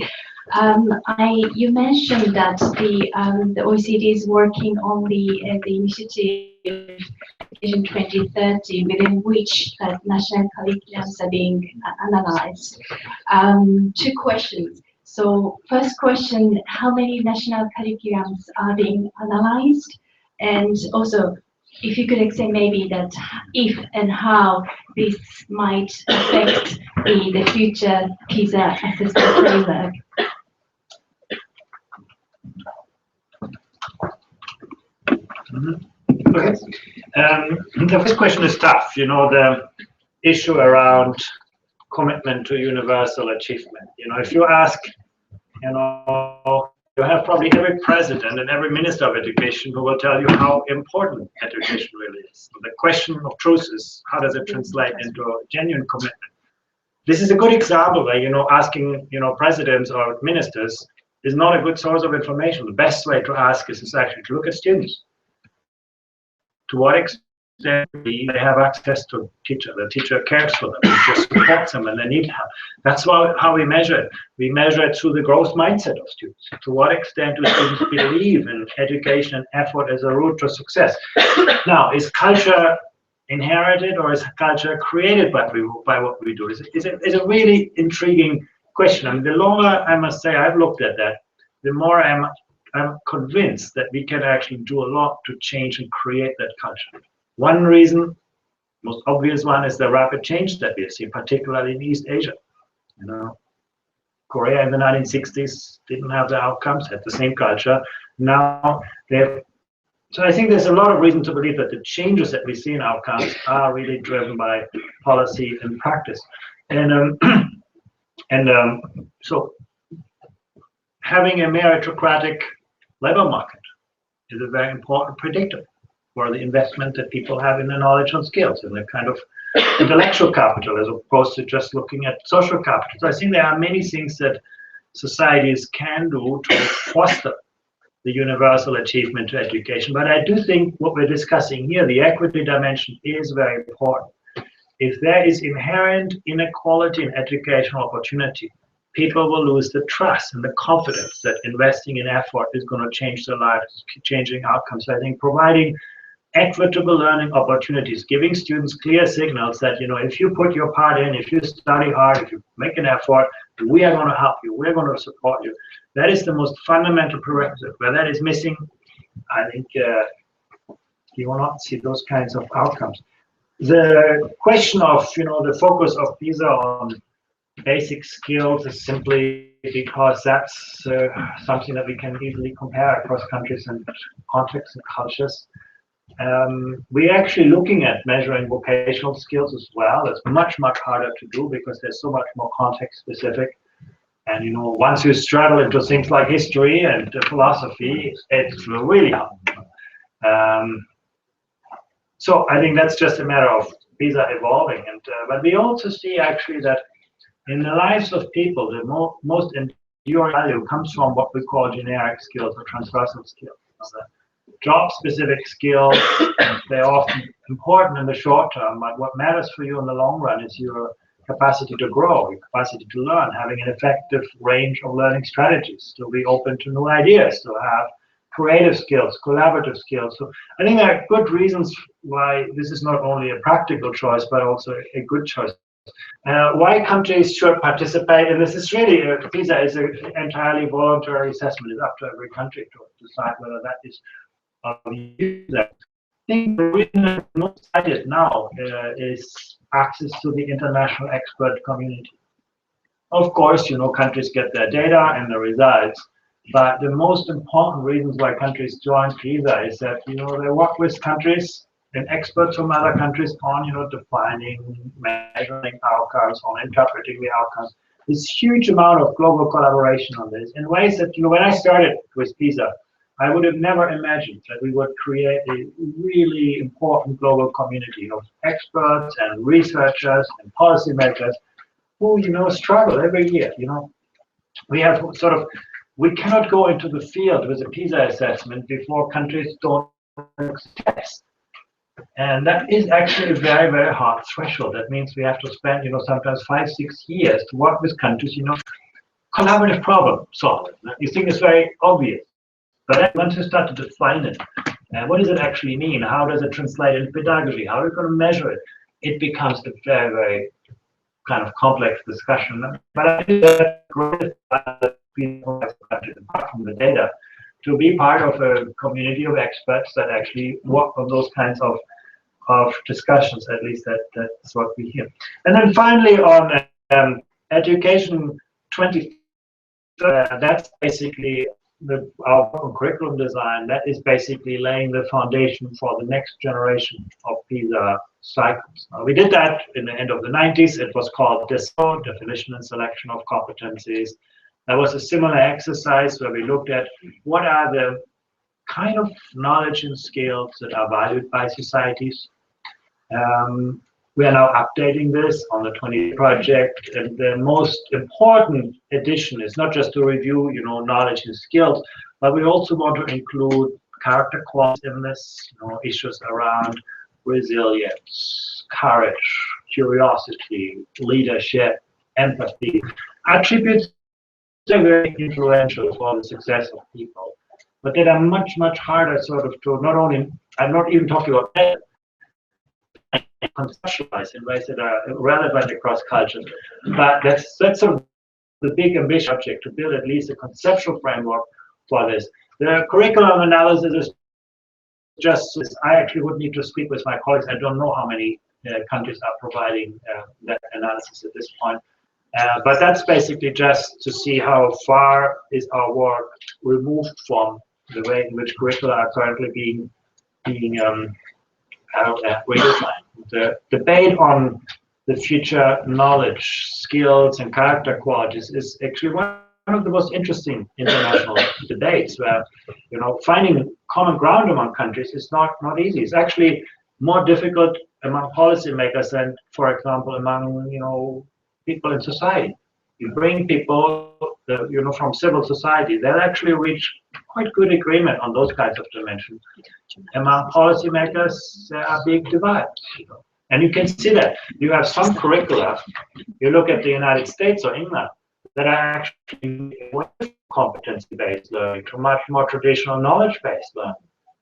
You mentioned that the OECD is working on the initiative Vision 2030, within which national curriculums are being analyzed. Two questions. So first question, how many national curriculums are being analyzed? And also, if you could explain maybe that if and how this might affect the future PISA assessment framework. Okay. The first question is tough. You know, the issue around commitment to universal achievement. You know, if you ask, you know, you have probably every president and every minister of education who will tell you how important education really is. So the question of truth is, how does it translate into a genuine commitment? This is a good example where, you know, asking, you know, presidents or ministers is not a good source of information. The best way to ask is actually to look at students. To what extent they have access to teacher, the teacher cares for them, the teacher supports them when they need help. That's how we measure it. We measure it through the growth mindset of students. To what extent do students believe in education and effort as a route to success? Now, is culture inherited or is culture created by what we do? It's a really intriguing question. I mean, the longer, I must say, I've looked at that, the more I'm convinced that we can actually do a lot to change and create that culture. One reason, most obvious one, is the rapid change that we see, particularly in East Asia. You know, Korea in the 1960s didn't have the outcomes, had the same culture. Now they have So I think there's a lot of reason to believe that the changes that we see in outcomes are really driven by policy and practice. And so having a meritocratic labor market is a very important predictor for the investment that people have in their knowledge and skills and the kind of intellectual capital as opposed to just looking at social capital. So I think there are many things that societies can do to foster the universal achievement to education. But I do think what we're discussing here, the equity dimension, is very important. If there is inherent inequality in educational opportunity, people will lose the trust and the confidence that investing in effort is going to change their lives, changing outcomes. So I think providing equitable learning opportunities, giving students clear signals that, if you put your part in, if you study hard, if you make an effort, we are going to help you, we're going to support you. That is the most fundamental prerequisite. Where that is missing, I think you will not see those kinds of outcomes. The question of, the focus of PISA on basic skills is simply because that's something that we can easily compare across countries and contexts and cultures. We're actually looking at measuring vocational skills as well. It's much, much harder to do because there's so much more context specific. And once you straddle into things like history and philosophy, it's really hard. So I think that's just a matter of PISA evolving. And but we also see actually that in the lives of people, the most enduring value comes from what we call generic skills or transversal skills. Job-specific skills, they're often important in the short term, but what matters for you in the long run is your capacity to grow, your capacity to learn, having an effective range of learning strategies, to be open to new ideas, to have creative skills, collaborative skills. So I think there are good reasons why this is not only a practical choice, but also a good choice. Why countries should participate, and this is really, PISA is an entirely voluntary assessment. It's up to every country to decide whether that is of use. I think the reason most cited now is access to the international expert community. Of course, countries get their data and the results, but the most important reasons why countries join PISA is that, they work with countries and experts from other countries on, defining, measuring outcomes, on interpreting the outcomes. This huge amount of global collaboration on this in ways that, when I started with PISA, I would have never imagined that we would create a really important global community of experts and researchers and policymakers who, struggle every year. We have we cannot go into the field with a PISA assessment before countries don't test. And that is actually a very, very hard threshold. That means we have to spend, sometimes 5-6 years to work with countries, collaborative problem solving. You think it's very obvious. But once you start to define it, what does it actually mean? How does it translate into pedagogy? How are we going to measure it? It becomes a very, very kind of complex discussion. But I think that great people have apart from the data to be part of a community of experts that actually work on those kinds of discussions. At least that's what we hear. And then finally on education 20, that's basically our curriculum design. That is basically laying the foundation for the next generation of PISA cycles. We did that in the end of the 90s. It was called Discussant, definition and selection of competencies. That was a similar exercise where we looked at what are the kind of knowledge and skills that are valued by societies. We are now updating this on the 20 project, and the most important addition is not just to review, knowledge and skills, but we also want to include character qualities in this, issues around resilience, courage, curiosity, leadership, empathy, attributes that are very influential for the success of people, but that are much, much harder to not only, I'm not even talking about that, conceptualize in ways that are relevant across cultures. But that's sort of the big ambition object, to build at least a conceptual framework for this. The curriculum analysis is just, I actually would need to speak with my colleagues. I don't know how many countries are providing that analysis at this point. But that's basically just to see how far is our work removed from the way in which curricula are currently being being redesigned. The debate on the future knowledge, skills, and character qualities is actually one of the most interesting international debates, where finding common ground among countries is not easy. It's actually more difficult among policymakers than, for example, among people in society. You bring people from civil society, they'll actually reach quite good agreement on those kinds of dimensions. Among policymakers, there are big divides. And you can see that. You have some curricula, you look at the United States or England, that are actually competency-based learning to much more traditional knowledge-based learning.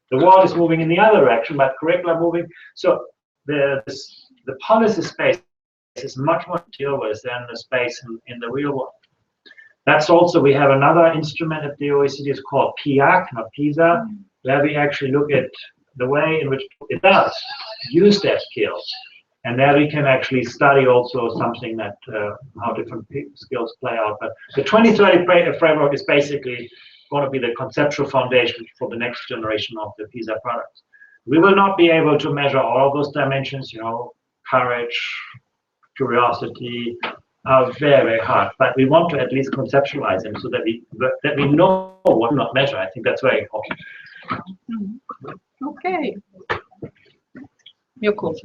The world is moving in the other direction, but curricula moving. So the policy space is much more to deal with than the space in the real world. That's also, we have another instrument at the OECD, it's called PISA, where we actually look at the way in which it does use their skills. And there we can actually study also something that, how different skills play out. But the 2030 framework is basically going to be the conceptual foundation for the next generation of the PISA products. We will not be able to measure all of those dimensions, courage, curiosity, are very, very hard. But we want to at least conceptualize them so that we know what not measure. I think that's very important. Okay. You're cool.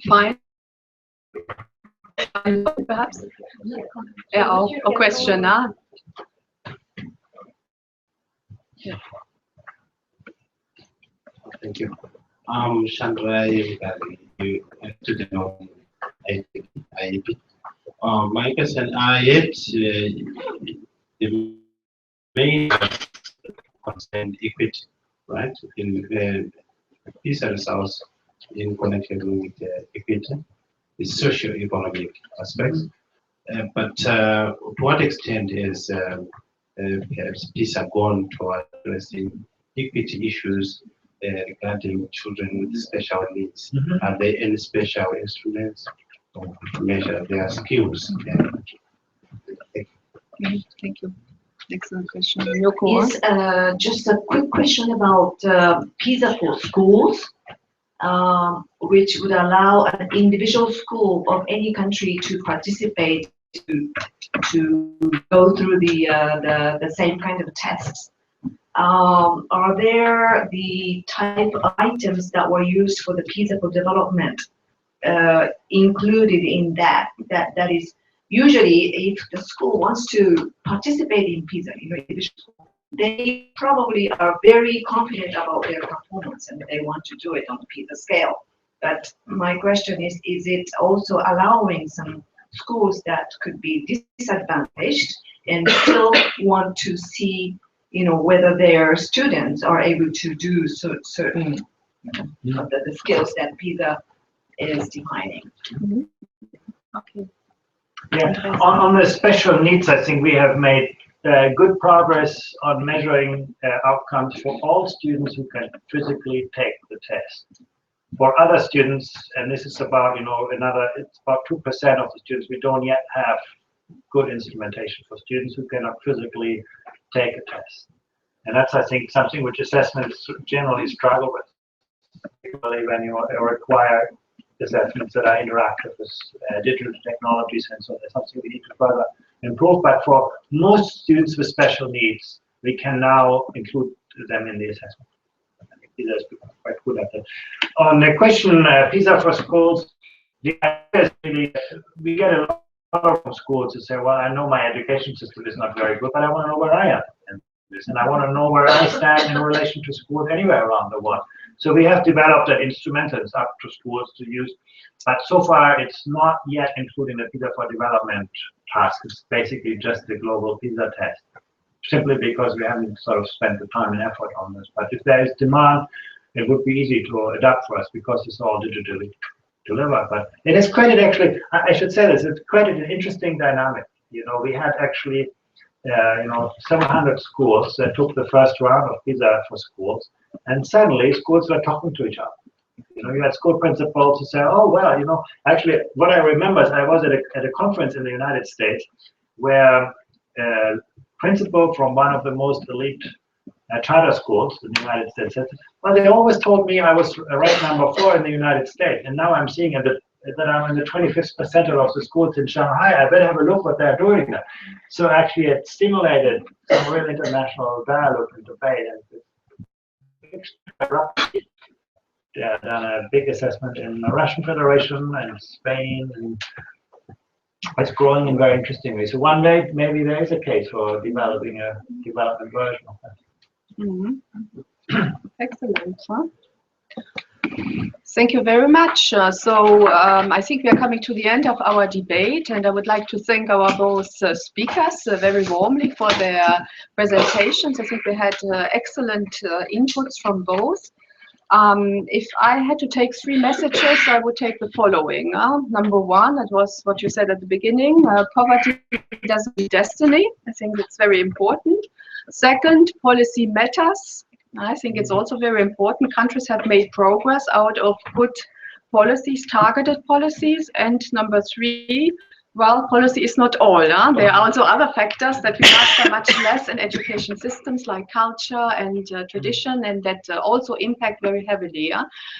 Fine. Perhaps. A question now. Yeah. Thank you. Chandra, you student of IIEP. My question, the main concern equity, right? In PISA results in connection with equity, the socio-economic aspects. But to what extent is perhaps PISA gone toward addressing equity issues regarding children with special needs? Are there any special instruments to measure their skills? Thank you. Excellent question. Yes, just a quick question about PISA for schools, which would allow an individual school of any country to participate to go through the same kind of tests. Are there the type of items that were used for the PISA for development included in that is usually if the school wants to participate in PISA, they probably are very confident about their performance and they want to do it on the PISA scale. But my question is it also allowing some schools that could be disadvantaged and still want to see, whether their students are able to do certain of the skills that PISA is defining? Okay. Yeah, on the special needs, I think we have made good progress on measuring outcomes for all students who can physically take the test. For other students, and this is about, it's about 2% of the students, we don't yet have good instrumentation for students who cannot physically take a test. And that's, I think, something which assessments generally struggle with, particularly when you require assessments that are interactive with digital technologies, and so that's something we need to further improve. But for most students with special needs, we can now include them in the assessment. I think PISA has become quite good at that. On the question, PISA for schools, the idea is really, we get a lot from schools to say, well, I know my education system is not very good, but I want to know where I am in this, and I want to know where I stand in relation to schools anywhere around the world. So we have developed that instrument and it's up to schools to use. But so far, it's not yet including the PISA for development task. It's basically just the global PISA test, simply because we haven't sort of spent the time and effort on this. But if there is demand, it would be easy to adapt for us because it's all digitally delivered. But it is created, actually, I should say this, it's created an interesting dynamic. We had actually 700 schools that took the first round of PISA for schools. And suddenly schools were talking to each other. You had school principals who say, oh, well, actually what I remember is I was at a conference in the United States where a principal from one of the most elite charter schools in the United States said, Well, they always told me I was ranked number 4 in the United States, and now I'm seeing that I'm in the 25th percentile of the schools in Shanghai. I better have a look what they're doing there. So actually, it stimulated some real international dialogue and debate. And yeah, done a big assessment in the Russian Federation and Spain, and it's growing in very interesting ways. So one day, maybe there is a case for developing a development version of that. Mm-hmm. Excellent. Huh? Thank you very much. I think we are coming to the end of our debate, and I would like to thank our both speakers very warmly for their presentations. I think we had excellent inputs from both. If I had to take 3 messages, I would take the following. Number 1, that was what you said at the beginning, poverty doesn't be destiny. I think it's very important. Second, policy matters. I think it's also very important. Countries have made progress out of good policies, targeted policies. And number 3, well, policy is not all. There are also other factors that we master much less in education systems like culture and tradition, and that also impact very heavily.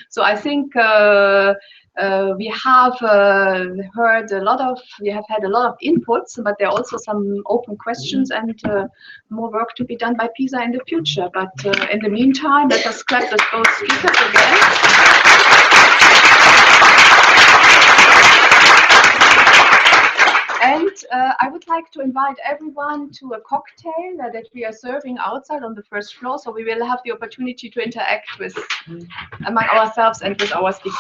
So I think we have had a lot of inputs, but there are also some open questions and more work to be done by PISA in the future. But in the meantime, let us clap with both speakers again. And I would like to invite everyone to a cocktail that we are serving outside on the first floor. So we will have the opportunity to interact with among ourselves and with our speakers.